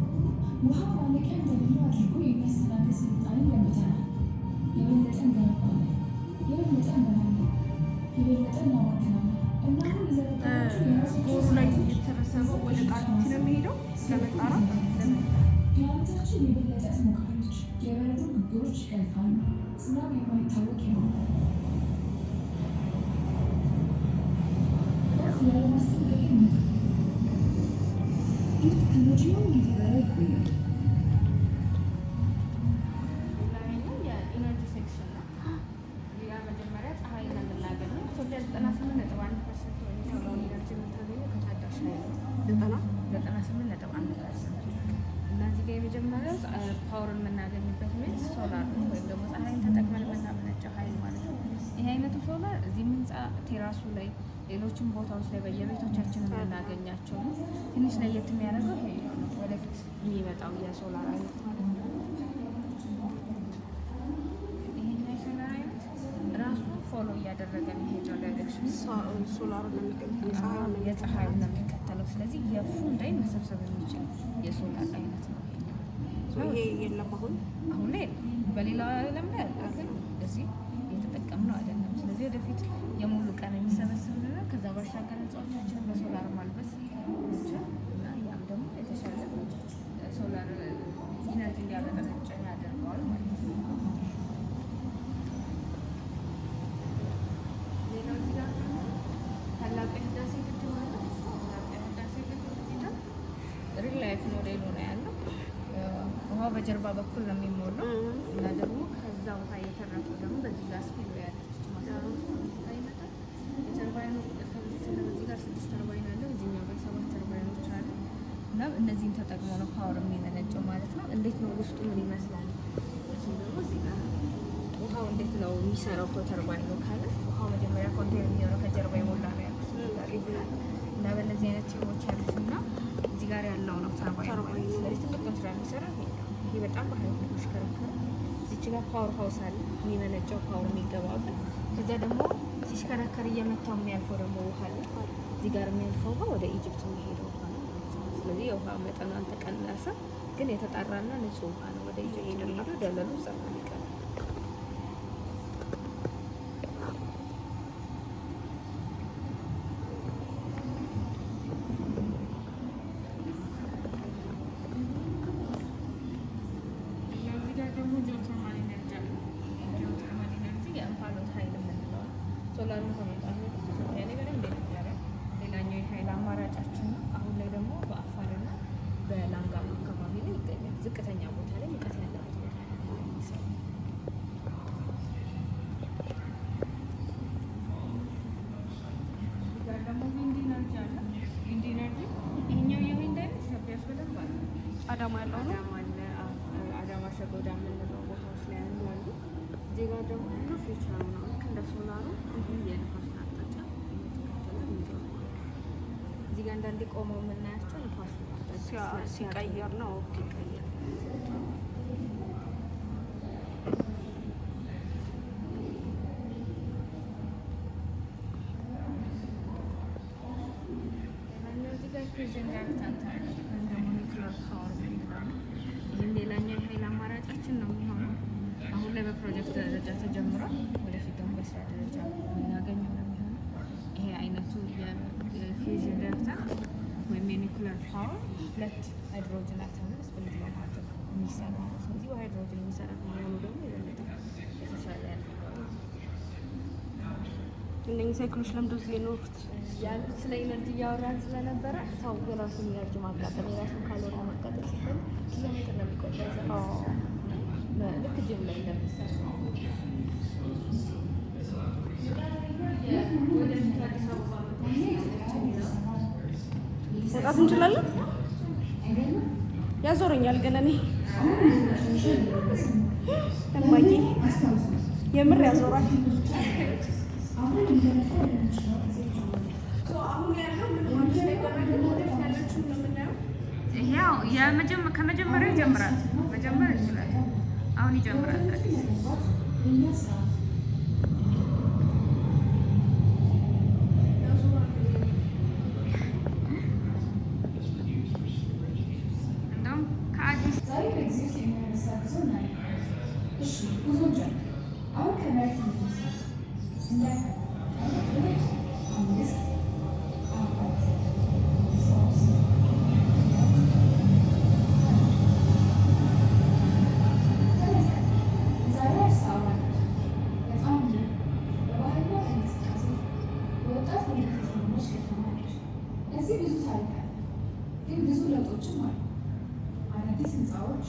ውሃ ማለቂያ እንደሌለው አድርጎ የሚያስተናግድ ስልጣኔ ገንብተናል። የበለጠ እንገነባለን፣ የበለጠ እንበላለን፣ የበለጠ እናባክናለን። እና አሁን የዘረጋቸው ቦሩ ላይ የተሰበሰበው ወደ ቃሊቲ ነው የሚሄደው ለመጣራት ፕላኔታችን የበለጠ ትሞቃለች። የበረዶ ግግሮች ይቀልጣሉ። ዝናብ የማይታወቅ ይሆናል። ያለማስጠንቀቂያ ይመጣል። ይህ ከመቼውም ጊዜ በላይ ይቆያል። ሌላኛው የኢነርጂ ሴክሽን ነው። ያ መጀመሪያ ፀሐይ ነው የምናገኘው። ኢትዮጵያ 98.1% የሚሆነውን ኢነርጂ የምታገኘው ከታዳሽ ኃይል ነው። 98.1%። እና እዚህ ጋር የመጀመሪያው ፓወር የምናገኝበት ምንጭ ሶላር ነው፣ ወይም ደግሞ ፀሐይን ተጠቅመን የምናመነጨው ኃይል ማለት ነው። ይህ አይነቱ ሶላር እዚህ ህንፃ ቴራሱ ላይ፣ ሌሎችም ቦታዎች ላይ በየቤቶቻችን የምናገኛቸው ነው። ትንሽ ለየት የሚያደርገው ይሄ ነው፣ ወደፊት የሚመጣው የሶላር አይነት ማለት ነው። ይሄኛው የሶላር አይነት ራሱ ፎሎ እያደረገ የሚሄደው ዳይሬክሽን ሶላር የፀሐዩን ነው የሚከተለው። ስለዚህ የፉል ላይ መሰብሰብ የሚችል የሶላር አይነት ነው። ይሄ የለም አሁን ላይ በሌላ ዓለም ላይ አለ፣ ግን እዚህ እየተጠቀምነው አይደለም። ስለዚህ ወደፊት የሙሉ ቀን የሚሰበስብልና ከዛ ባሻገር ህንፃዎቻችንን በሶላር ማልበስ ይችላል እና ያም ደግሞ የተሻለ ሶላር ኢነርጂ እንዲያመነጭ ያደርገዋል ማለት ነው። ሌላው እዚህ ጋር ታላቁ የህዳሴ ግድብ አለ። ታላቁ የህዳሴ ግድብ እዚህ ጋር ሪል ላይፍ ሞዴሉ ነው ያለው። ውሃው በጀርባ በኩል ነው የሚሞላው እና ደግሞ ከዛ ውሃ የተረፈው ደግሞ በዚህ ጋር ስፒል ያለች ይመጣል። የተርባይኑ ስለዚህ ጋር 6 ተርባይን አለ፣ እዚህኛው ጋር 7 ተርባይኖች አሉ እና እነዚህን ተጠቅሞ ነው ፓወር የሚመነጨው ማለት ነው። እንዴት ነው ውስጡ ምን ይመስላል? እዚህ ደግሞ እዚህ ጋር ውሃው እንዴት ነው የሚሰራው? ከተርባይኑ ካለ ውሃው መጀመሪያ ኮንቴነር የሚሆነው ከጀርባ የሞላ ነው ያሉት እና በእነዚህ አይነት ቲዩቦች ያሉትና እዚህ ጋር ያለው ነው ተርባይኑ። ስለዚህ ትልቁን ስራ የሚሰራ ይሄ በጣም ባህል ነው የሚሽከረከረው። እዚች ጋር ፓወር ሃውስ አለ የሚመነጨው ፓወር የሚገባበት። ከዛ ደግሞ ሲሽከረከር እየመታው የሚያልፈው ደግሞ ውሃ አለ። እዚህ ጋር የሚያልፈው ውሃ ወደ ኢጅፕት የሚሄደው ውሃ ነው። ስለዚህ የውሃ መጠኑ አልተቀነሰ፣ ግን የተጣራና ንጹህ ውሃ ነው ወደ ኢጅፕት የሚሄደው። ደለሉ ጸጥ ይቀር ሶላር ከመምጣቱ በፊት ኢትዮጵያ ላይ በደንብ የነበረ ሌላኛው የኃይል አማራጫችን ነው። አሁን ላይ ደግሞ በአፋርና በላንጋማ አካባቢ ላይ ይገኛል። ዝቅተኛ ቦታ ላይ ሙቀት ያለበት ቦታ ይሰራል። ጋር ደግሞ ዊንድ ኢነርጂ አለ። ዊንድ ኢነርጂ ይሄኛው የዊንድ አይነት ኢትዮጵያ ውስጥ በደንብ አለ። አዳማ ያለው ነው። አዳማ ሸጎዳ የምንለው ቦታዎች ላይ ያሉ አሉ። እዚህ ጋር ደግሞ ሁሉ ፊቸር ነው ልክ እንደ ሶላሩ የንፋስ አቅጣጫ እየተከተለ የሚዞር ነው። እዚህ ጋር አንዳንዴ ቆመው የምናያቸው ንፋስ ሲቀየር ነው ይቀየር። ሌላኛው እዚህ ጋር ፊውዥን ሪአክታንት አለ ወይም ደግሞ ኒውክሊየር ፓወር የሚባለው ይህም ሌላኛው የኃይል አማራጫችን ነው የሚሆነው። አሁን ላይ በፕሮጀክት ደረጃ ተጀምሯል። ወደፊት ደግሞ በስራ ደረጃ የምናገኘው ነው የሚሆነው። ይሄ አይነቱ የፊውዥን ሪአክታንት ወይም የኒውክሊየር ፓወር 2 ሃይድሮጅን አተምን ስፕሊት በማድረግ የሚሰራ ነው። ስለዚህ በሃይድሮጅን የሚሰራ መሆኑ ደግሞ የበለጠ የተሻለ ያደርገዋል። እነኚህ ሳይክሎች ለምዶ የኖሩት ያሉት ስለ ኢነርጂ እያወራን ስለነበረ ሰው የራሱን ኢነርጂ ማቃጠል የራሱን ካሎሪ ማቃጠል ሲሆን ኪሎሜትር ነው የሚቆጠረው። ልክ ጅም ላይ እንደምትሰራ መውጣት እንችላለን። ያዞረኛል ግን እኔ እማዬ የምር ያዞራል። ያው ከመጀመሪያው ይጀምራል። መጀመር ይችላል። አሁን ይጀምራል። እንደውም ከአዲስ ዛሬ በጊዜ ውስጥ የሚያነሳ ጉዞ እናደርጋለን። እሺ ጉዞ ጀምር። አሁን ከመሬት እንነሳ። እንዳይፈራ 5 4 3 ዛሬ አስተዋል በጣም በባህልና በእንቅስቃሴ በወጣት የተሞላች ከተማ ነች። እዚህ ብዙ ታሪክ አለ፣ ግን ብዙ ለውጦችም አሉ። አዳዲስ ህንፃዎች፣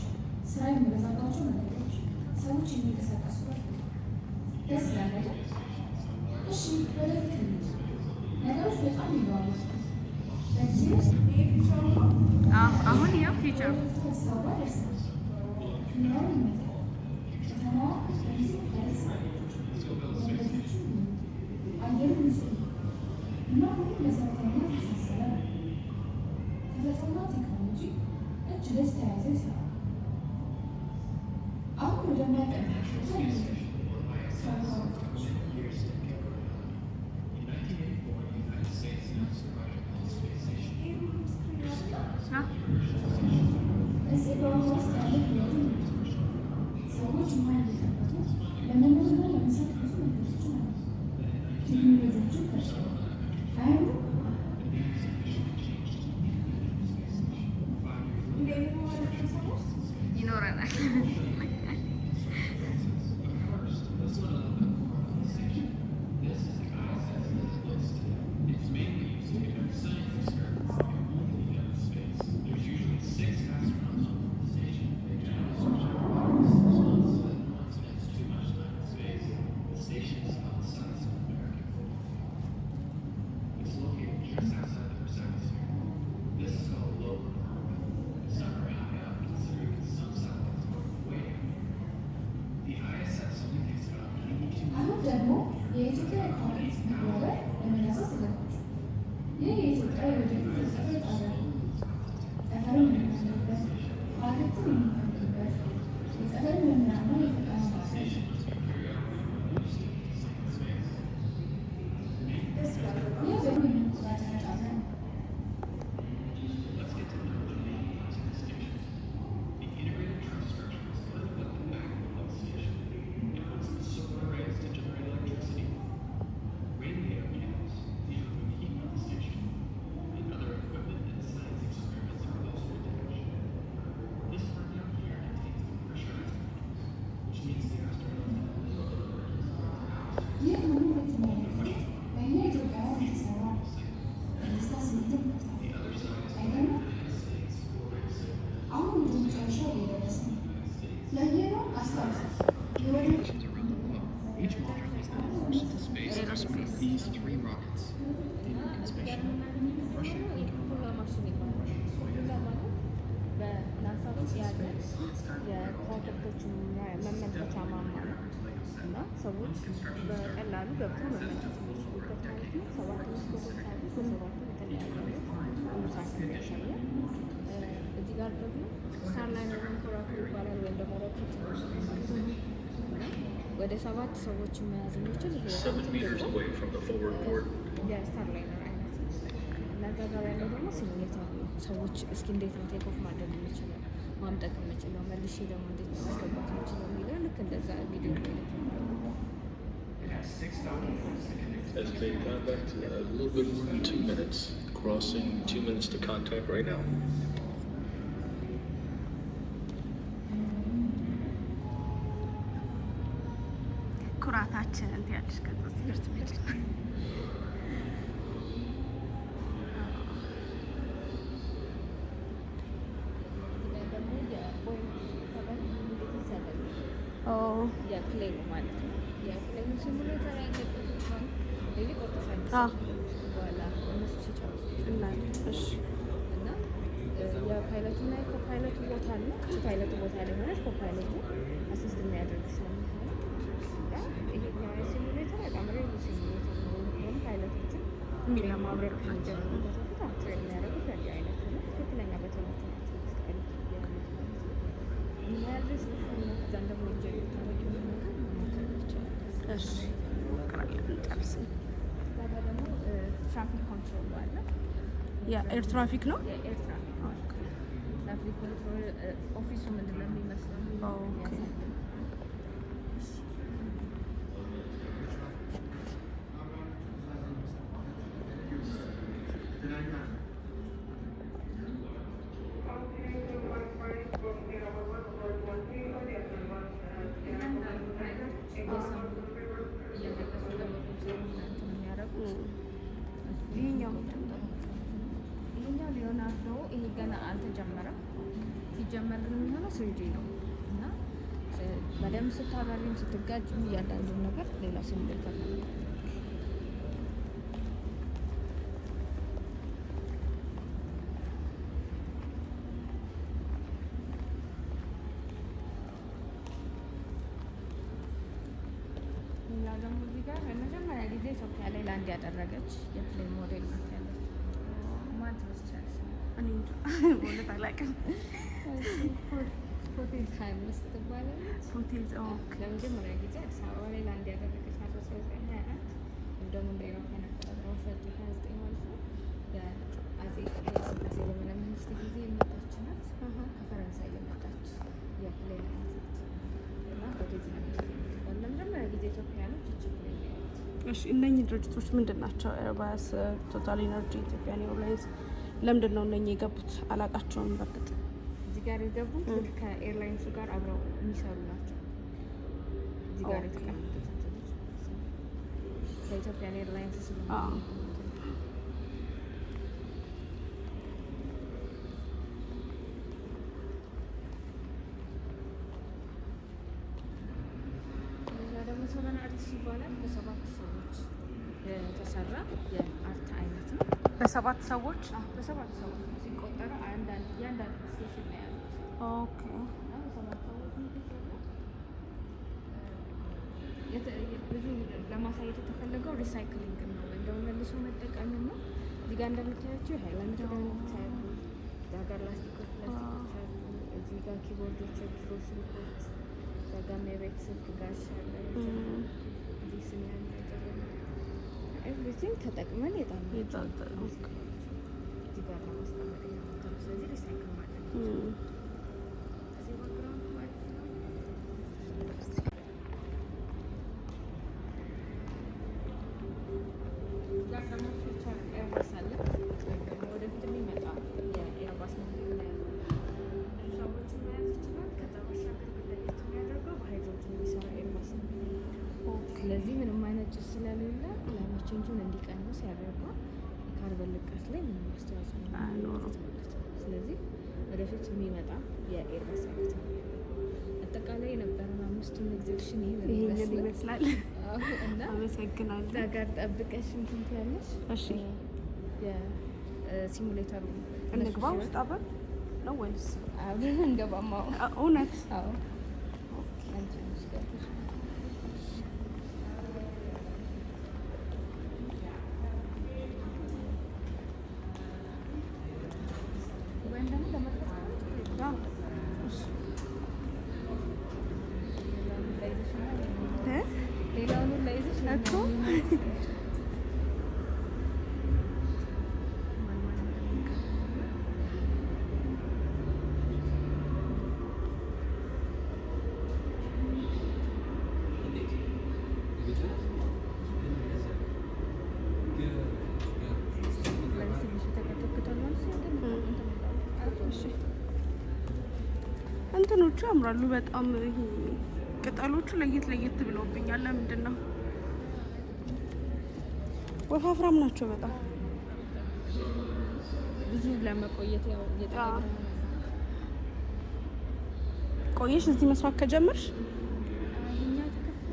ስራ የሚበዛባቸው መንገዶች፣ ሰዎች የሚንቀሳቀሱበት ደስ ይላል አይደል? እሺ ወደፊት እንሂድ። ነገሮች በጣም ይለዋወጣሉ። በጊዜ ውስጥ አሁን ያው ፊቸር ተስፋ ደርሰናል። ኑሮን ይመጣል። ከተማዋ በጊዜ ታደሳለች። መንገዶቹ አየሩ ንጹህ ነው እና ሁሉም መሰረታዊና የተሳሰረ ነው። ተፈጥሮና ቴክኖሎጂ እጅ ለእጅ ተያይዘው ይሰራሉ። አሁን ወደሚያቀናቸው ቦታ ይሄዳል። እዚህ በውሃ ውስጥ ያለ ህይወትን ሰዎች ውሃ እየጠበቁ ለመኖርና ለመስራት ብዙ መንገዶችን አሉ። ቴክኖሎጂዎችን ፈጥረዋል። አይኑ ይኖረናል። አሁን ደግሞ የኢትዮጵያ ኢኮኖሚክስ መግባቢያ ለመዳሰስ ተዘጋጁ። ይህ የኢትዮጵያ የወደፊት የጠፈር ጣቢያ ነው። ጠፈርን የምናስበት፣ ፕሮጀክትን የምንፈልግበት የጠፈር መምህራንና የፈጠራ ማዕከል ነው። ይህ በሁሉ የመቆጣጠሪያ ጣቢያ ነው። ይህ ሁሉ የምትመለከቱት በእኛ ኢትዮጵያውያን የተሰራ ነው። የደስታ ስሜትን ይፈጥራል። አይገርምም? አሁን ወደ መጨረሻው እየደረስን ነው። ያየነውን አስታውሱ። የወደፊት Each module is then launched into space with these 3 rockets: the American Space Shuttle, Russian በናሳ ውስጥ ያለ የከዋክብቶች መመልከቻ ማማ ነው እና ሰዎች በቀላሉ ገብተው መመልከት የሚችሉበት ማለት ነው። 7 መስኮቶች አሉ። በሰባቱ የተለያዩ እይታን ያሳያል። እዚህ ጋር ደግሞ ስታርላይነር መንኮራኩር ይባላል ወይም ደግሞ ሮኬት ወደ 7 ሰዎች መያዝ የሚችል ይሄ የስታርላይነር አይነት ነው። እና እዛ ጋር ያለው ደግሞ ሲሙሌተር ነው። ሰዎች እስኪ እንዴት ነው ቴክ ኦፍ ማድረግ የሚችለው ማምጠቅ የሚችለው መልሼ ደግሞ እንዴት ነው ማስገባት የሚችለው የሚለው ልክ እንደዛ ቪዲዮ ላይ ልክ Estimated contact, a little bit more than 2 minutes. Crossing 2 minutes to contact right now. ኩራታችን እንዲያድሽ ከዛ ትምህርት ቤት የፕሌኑ ማለት ነው። የፕሌኑ ሲሙሌተር ያለበት ነው። ሌሊ ቆርጠሻል በኋላ እነሱ ሲጨርሱ እሺ። እና የፓይለቱ እና የኮፓይለቱ ቦታ አለ። ፓይለቱ ቦታ ላይ ሆነች ኮፓይለቱ አሲስት የሚያደርግ ስለሚሆነ ይሄኛው ሲሙሌተር በጣም ሬሉ ሲሙሌተር ነው። ወይም ፓይለቶችን ለማብረር ከሚጀምሩበት በፊት አፕትሬን የሚያደርጉት በዚህ አይነት ነው። ትክክለኛ በትምህርት ናቸው ውስጥ ቀልት ያሉት ማለት ነው። የሚያድርስ ነው። ከዛን ደግሞ እንጀሪ ታረጊ ነገር መሞከር ይቻላል። እሺ ሞክራለን እንጨርስም። ከዛ ደግሞ ትራፊክ ኮንትሮል አለ። የኤር ትራፊክ ነው። የኤር ትራፊክ ትራፊክ ኮንትሮል ኦፊሱ ምንድን ነው የሚመስለው? ኦኬ ይሄኛው ሊዮናርዶ ይሄ ገና አልተጀመረም። ሲጀመር ግን የሚሆነው ስሪዲ ነው እና በደንብ ስታበሪም ስትጋጭም እያንዳንዱን ነገር ሌላ ሲሙሌተር ነው። ሌላ ደግሞ እዚህ ጋር ለመጀመሪያ ጊዜ ኢትዮጵያ ላይ ላንድ ያደረገች የፕሌን ሞዴል ናት ያለች። ማን ትመስላለች? እኔ እንጃ ማለት አላውቅም። ሆቴል ታይምስ ትባላለች። ሆቴል ለመጀመሪያ ጊዜ አዲስ አበባ ላይ ላንድ ያደረገች ናት። 1924 ደግሞ እንደ አውሮፓውያን አቆጣጠር 1929 ማለት ነው። የአፄ ኃይለሥላሴ ዘመነ መንግስት ጊዜ የመጣች ናት። ከፈረንሳይ የመጣች የፕሌን አይነት ናት እና ሆቴል ታይምስ ትባላለች። ለመጀመሪያ ጊዜ ኢትዮጵያኖች እጅግ ላይ ያሉት። እሺ እነኚህ ድርጅቶች ምንድን ናቸው? ኤርባስ፣ ቶታል ኢነርጂ፣ ኢትዮጵያን ኤርላይንስ ለምንድን ነው እነኚህ የገቡት? አላቃቸውም። በርግጥ እዚህ ጋር የገቡት ልክ ከኤርላይንሱ ጋር አብረው የሚሰሩ ናቸው። እዚህ ጋር የተቀመጡት ከኢትዮጵያን ኤርላይንስ ስለሆነ ደግሞ ሰቨን አርትስ ይባላል። በሰባት ሰዎች የተሰራ የአርት አይነት ነው። በሰባት ሰዎች በሰባት ሰዎች ሲቆጠሩ እያንዳንዱ ስቴሽን ነው ያሉት። ኦኬ በሰባት ሰዎች ብዙ ለማሳየት የተፈለገው ሪሳይክሊንግ ነው ወይም ደግሞ መልሶ መጠቀም ነው። እዚህ ጋር እንደምታያቸው የሃይላንድ ዳኖች አሉ። እዛ ጋር ላስቲኮች አሉ። እዚህ ጋር ኪቦርዶች፣ ድሮ ስልኮች፣ እዛ ጋር የቤት ስልክ ጋሻ አለ። እዚህ ስም ያለ ኤቭሪቲንግ ተጠቅመን እዚህ ጋር ለማስቀመጥ ነው። ስለዚህ ሪሳይክል ማለት ነው። እዚህ ባክግራውንድ ማለት ነው። ጋር ደግሞ ፊውቸር ኤርባስ አለ። ወደፊት የሚመጣ የኤርባስ ነው ያለው። ብዙ ሰዎችን መያዝ ይችላል። ከዛ ባሻገር ግን ለየት የሚያደርገው በሃይድሮጅን የሚሰራ ኤርባስ ነው። ስለዚህ ምንም አይነት ጭስ ስለሌለ ክላይሜት ቼንጁን እንዲቀንስ ያደርገዋል። የካርበን ልቀት ላይ ምንም አስተዋጽኦ አይኖርም። ስለዚህ ወደፊት የሚመጣ የኤርባስ አይነት ነው። አጠቃላይ የነበረን 5ቱም ኤግዚቢሽን ይህን ይመስላል። እና አመሰግናለሁ። እዛ ጋር ጠብቀሽ እንትን ትያለሽ። እሺ የሲሙሌተሩ እንግባ ውስጥ አብረን ነው ወይስ አብረን እንገባማ? እውነት? አዎ አንቺ ነሽ ገብተሽ ወይም ደግሞ ለመጥቀስ ሌላውን ላይ ይዘሽ እኮ እንትኖቹ ያምራሉ በጣም። ይሄ ቅጠሎቹ ለየት ለየት ብለውብኛል። ለምንድን ነው? ወፋፍራም ናቸው በጣም ብዙ ለመቆየት ያው እየጠበቀ ቆየሽ እዚህ መስራት ከጀመርሽ? እኛ ተከፍተ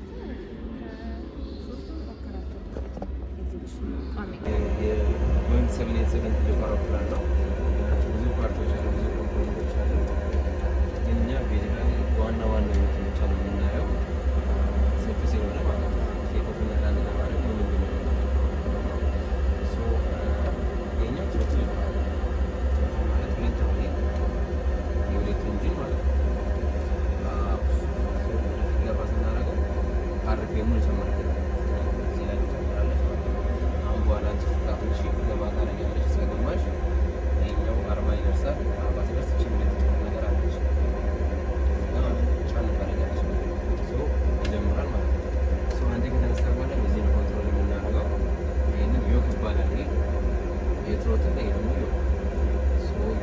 ከ3 ወር አካባቢ ኤግዚቢሽን ቋሚ የቦይንግ 787 ትልቁ አውሮፕላን ነው። ብዙ ፓርቶች አሉ፣ ብዙ ኮምፖነንቶች አሉ። ግን እኛ ቤዚካሊ ዋና ዋና የመኪኖች አሉ የምናየው ሰፊ ስለሆነ ማለት ነው። ቴክኦፍ እና ላንድ ለማድረግ ነው ምንድነው የኛ ትርት ማለት ሁለት ነው የሁለት ኢንጂን ማለት ነው። ገባ ስናደርገው አርፒኤሙ እንጨምራለን። እዚህ ላይ ትጨምራለች ማለት ነው። አሁን በኋላ አንቺ ትንሽ ገባ ታደርጊያለሽ እስከ ግማሽ ይኸኛው 40 ይደርሳል። 40 ሲደርስ ችግር ነገር አለች ጫን ታደርጊያለሽ ይጀምራል ማለት ነው። አንዴ ከተነሳ በኋላ በዚህ ነው ኮንትሮል የምናደርገው። ይህንን ዮክ ይባላል። የትሮትል ላይ ደግሞ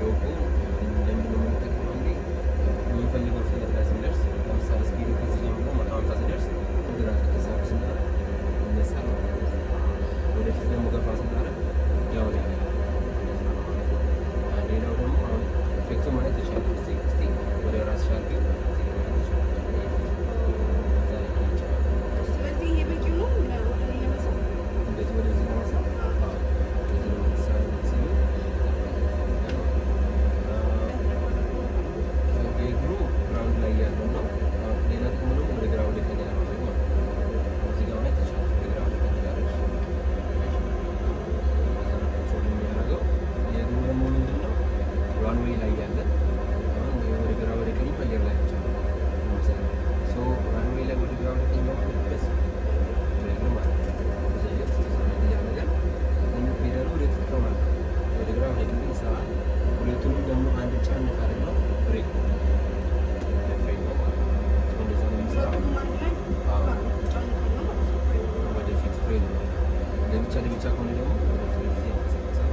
ዮኩ ለምንድን ነው የምንጠቀመው? እንዴ የምንፈልገው ፍጥነት ላይ ስንደርስ ለምሳሌ ስፒዱ ከዚህ ጀምሮ 150 ሲደርስ ግራ ተሳብ ስናደርግ ይነሳል ማለት ነው። ወደፊት ደግሞ ገፋ ስናደርግ ዳውን ያለ። ሌላው ደግሞ አሁን ኢፌክቱ ማለት ተሻለ እስቲ ወደ ራስ ሻርክ ስለዚህ ይሄ በቂ ነው እንደዚህ ወደዚህ ለማሳብ የእግሩ ግራውንድ ላይ ያለው ነው። ሌላ ጥቅሙ ደግሞ ወደ ግራ ወደ ቀኝ ለማድረግ ነው። እዚህ ጋር ማለት ተቻለ ወደ ግራ ወደ ቀኝ ያለች የሚያደርገው የእግሩ ደግሞ ምንድን ነው ራንዌይ ላይ ያለ አሁን ወደ ግራ ወደ ቀኝ አየር ላይ ብቻ ነው ራንዌይ ላይ ወደ ግራ ወደ ቀኝ ያለበት እግር ማለት ነው። ነገር ፔዳሉ ወደ ትከው ማለት ነው። ወደ ግራ ወደ ቀኝ ይሰራል። ሁለቱንም ደግሞ አንድ ጫን ካደረግ ነው ብሬክ ወደፊት ፍሬን ነው። ለብቻ ከሆነ ደግሞ ወደዚህ ያንቀሳቀሳል።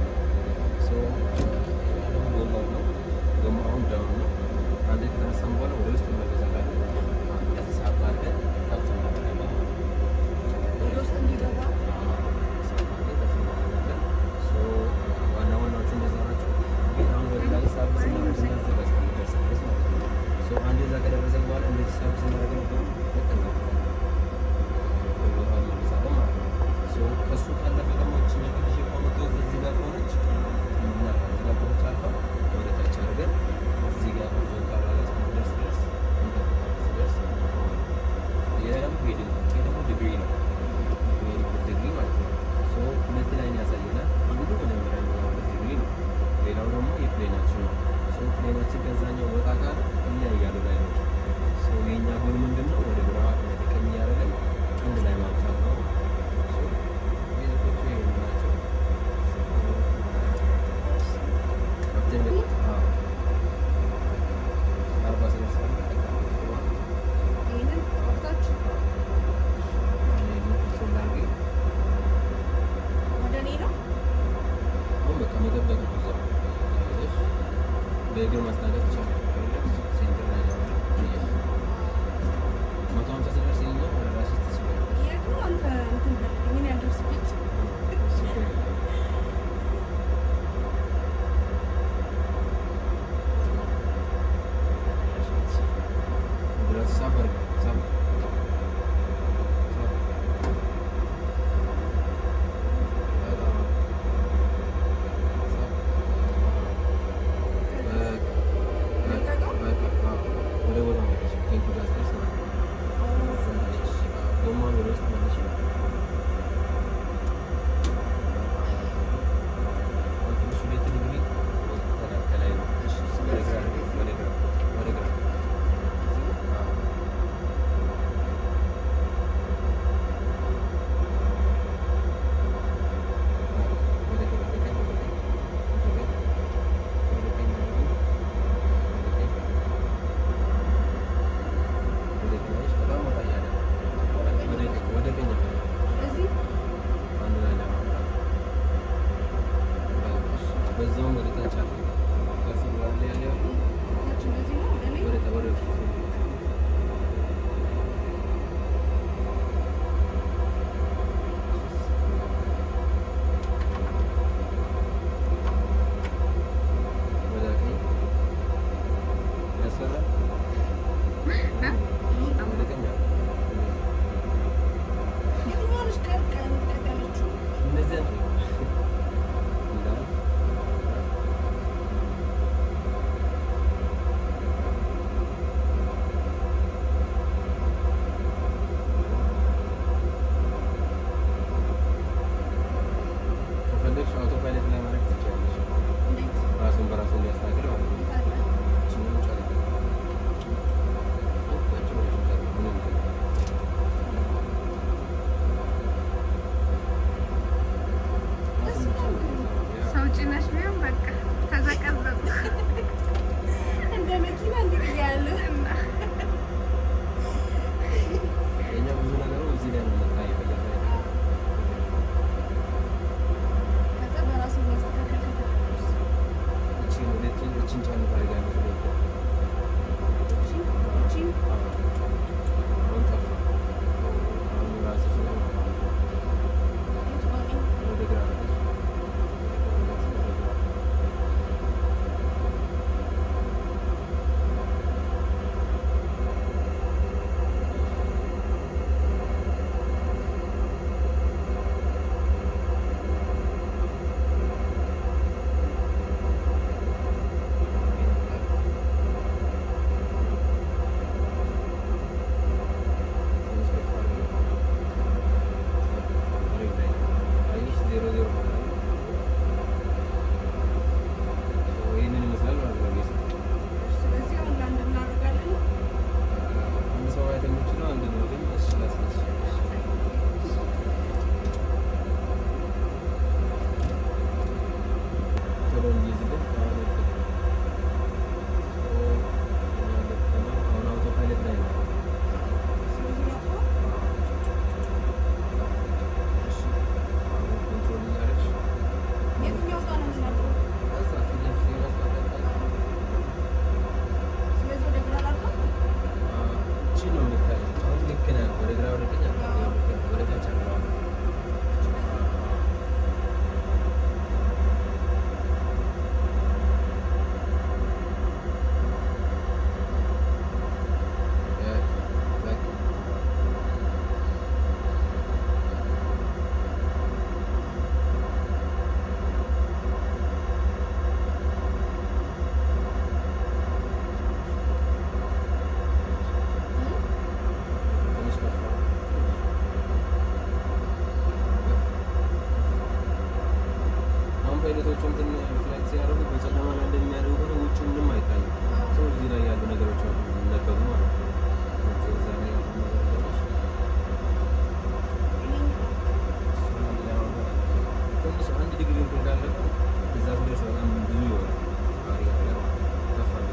ጎማው ነው። ጎማው አሁን ዳውን ነው። አንዴ ከተነሳም በኋላ ወደ ውስጥ እንመለሳለን። ሳብ አድርገን ከፍ እናደርጋለን ወደ ውስጥ እንዲገባ ዋና ዋናዎቹ እንደዛ ናቸው። ግን አሁን ወደ ላይ ሳብ ስናደርግ እንደዚህ በስደርስ ማለት ነው። አንዴ እዛ ከደረሰ በኋላ እንደዚህ ሳብ ስናደርግ ነበሩ በቀና ቦታውን መልሳለን ማለት ነው። ከሱ ካለፈ ደግሞ ችኛ ትንሽ የቆመቶ እዚህ ጋር ከሆነች እና እዚህ ጋር ከሆነች አልፋ ወደ ታች አድርገን እዚህ ጋር ዞን ካራጋስ ደርስ ደርስ ሌላ ደግሞ ሄድን ደግሞ ዲግሪ ነው ዲግሪ ማለት ነው። ሁለት ላይ ያሳየናል። አንዱ መጀመሪያ ዲግሪ ነው። ሌላው ደግሞ የፕሌናችን ነው። ፕሌናችን ከዛኛው ወጣ ጋር ይለያያሉ ላይ ነው። የኛ ጎል ምንድን ነው? ወደ ግራ ወደ ቀኝ ያደረገን አንድ ላይ ማምጣት ነው። በእግር ማስታገጥ ይቻላል። ሴንተር ላይ ነው 150 ሲደርስ ይኸኛው ወደ ራስሽ ትስበያለሽ። የድሮ አንተ እንትን ምን ያደርስበት ፓይለት ላይ ማድረግ ትችላለሽ። ራሱን በራሱ እንዲያስተካክል ማለት ነው። እሱንም ቻለ አውቃቸው ነው ምንም ሰው ጭነሽ ቢሆን በቃ ተዘቀዘቁ እንደ መኪና እንግዲህ ያለ እና የኛ ብዙ ነገሩ እዚህ ላይ ነው የምታየው። ከዛ በራሱ ማስተካከል ከተደረገ እቺን ቻለ ታደርጋለች ነው አሁን ጠፋ። አሁን ራስሽ ነው ወደ ግራ አደረገች። ፓይለቶቹ እንትን ፍላይት ሲያደርጉ በጨለማ ላይ እንደሚያደርጉ ከሆነ ውጭ ምንም አይታይም። ሰው እዚህ ላይ ያሉ ነገሮች አሉ የሚነበቡ ማለት ነው። እዛ ላይ ያሉ ነገሮች ትንሽ 1 ዲግሪ እንትን ካለፈ እዛ ሲደርስ በጣም ብዙ ይሆናል። አሪፍ ያለ ከፍ አለ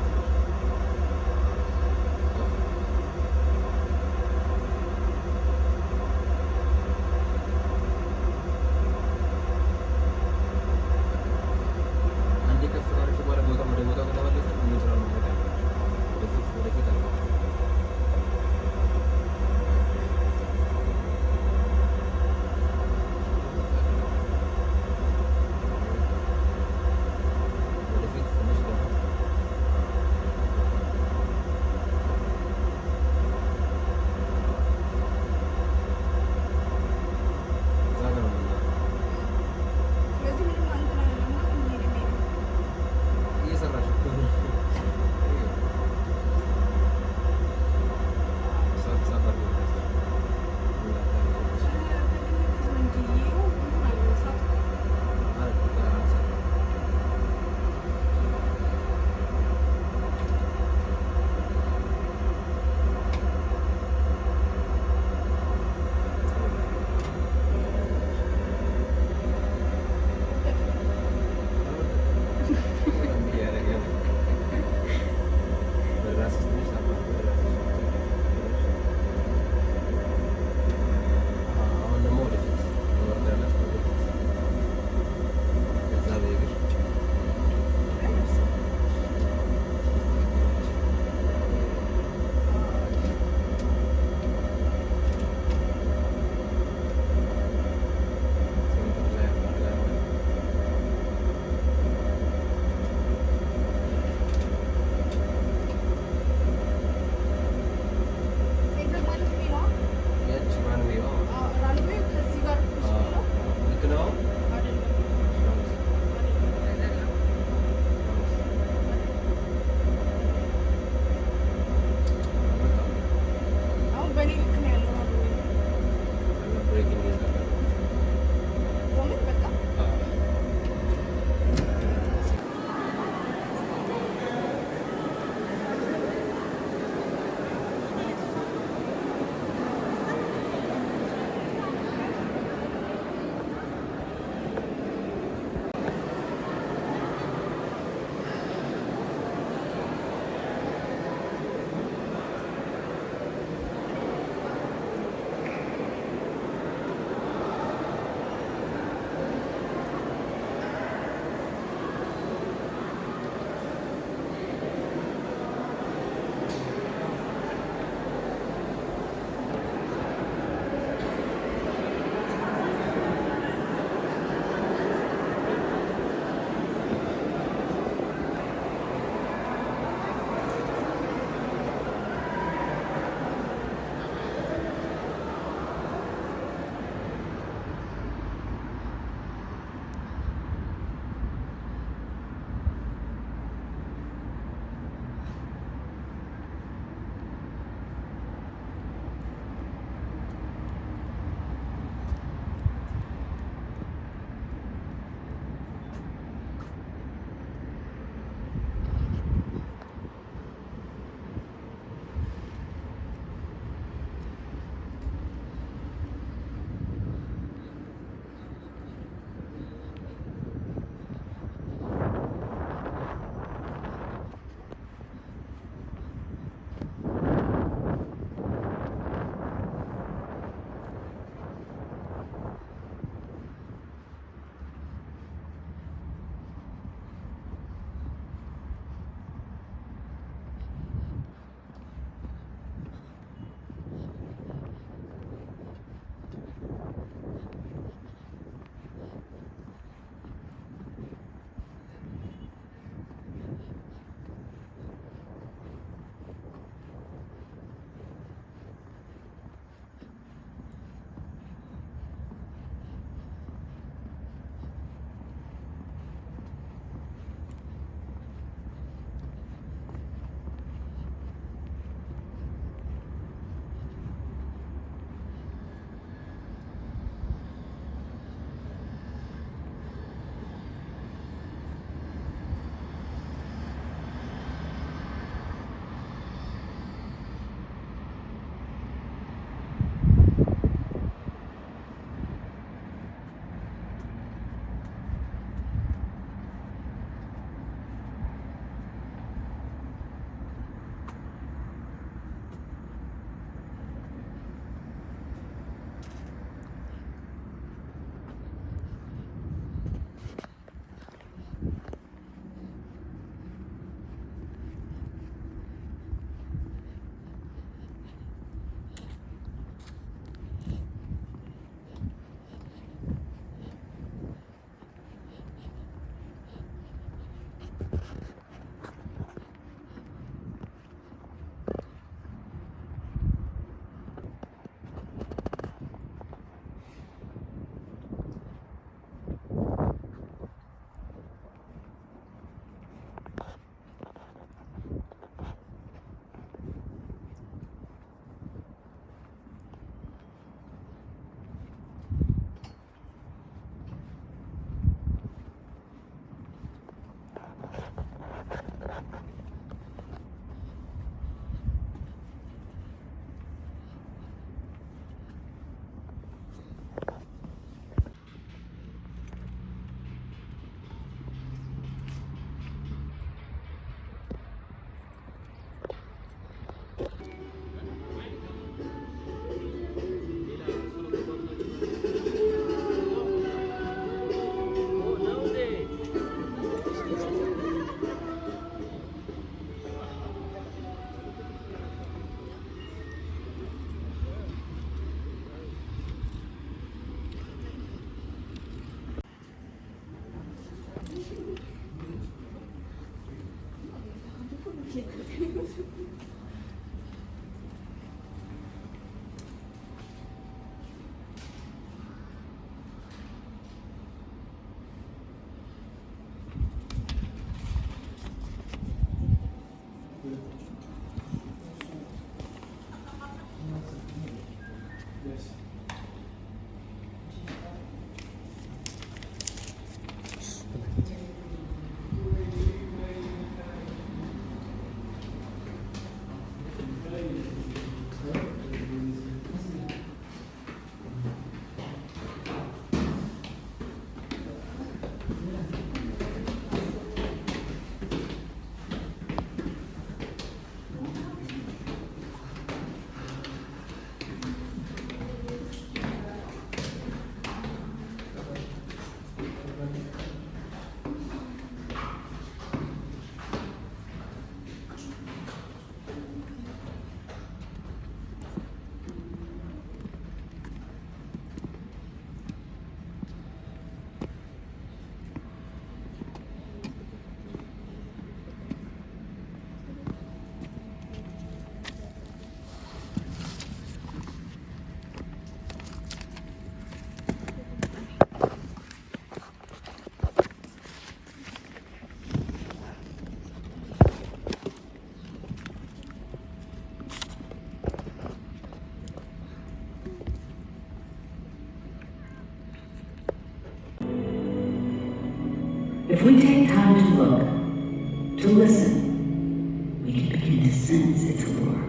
If we take time to look, to listen, we can begin to sense its allure.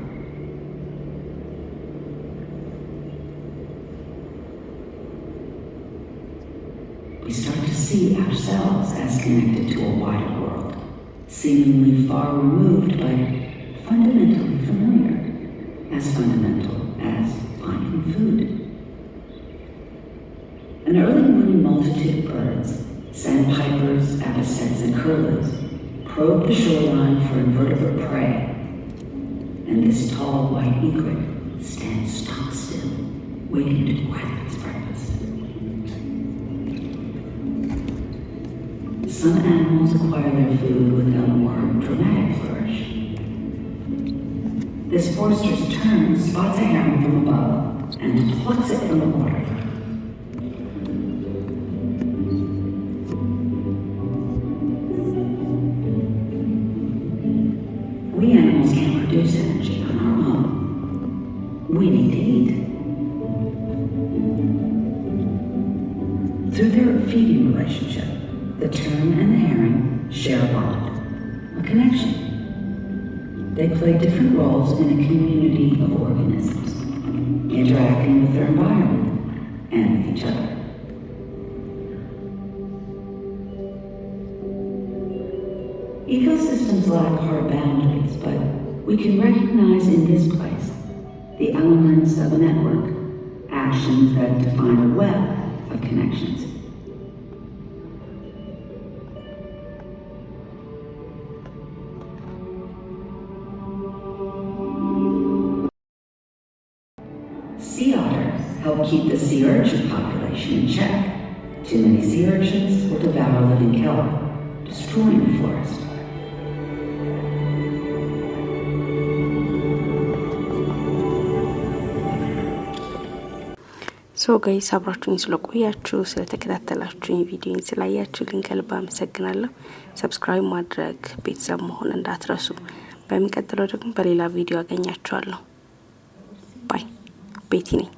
We start to see ourselves as connected to a wider world, seemingly far removed but fundamentally familiar, as fundamental as finding food. An early morning multitude of birds, sandpipers, avocets, and curlews, probe the shoreline for invertebrate prey, and this tall white egret stands stock still, waiting to grab its breakfast. Some animals acquire their food with a more dramatic flourish. This forster's tern spots a heron from above and plucks it from the water. We animals can't produce energy on our own. We need to eat. Through their feeding relationship, the tern and the herring share a bond, a connection. They play different roles in a community of organisms, interacting with their environment and with each other. Ecosystems lack hard boundaries, but we can recognize in this place the elements of a network, actions that define a web of connections. Sea otters help keep the sea urchin population in check. Too many sea urchins will devour living kelp, destroying the forest. ሶ ጋይስ አብራችሁኝ ስለቆያችሁ ስለተከታተላችሁኝ ቪዲዮን ስላያችሁልኝ ከልብ አመሰግናለሁ። ሰብስክራይብ ማድረግ ቤተሰብ መሆን እንዳትረሱ። በሚቀጥለው ደግሞ በሌላ ቪዲዮ አገኛችኋለሁ። ባይ ቤቲ ነኝ።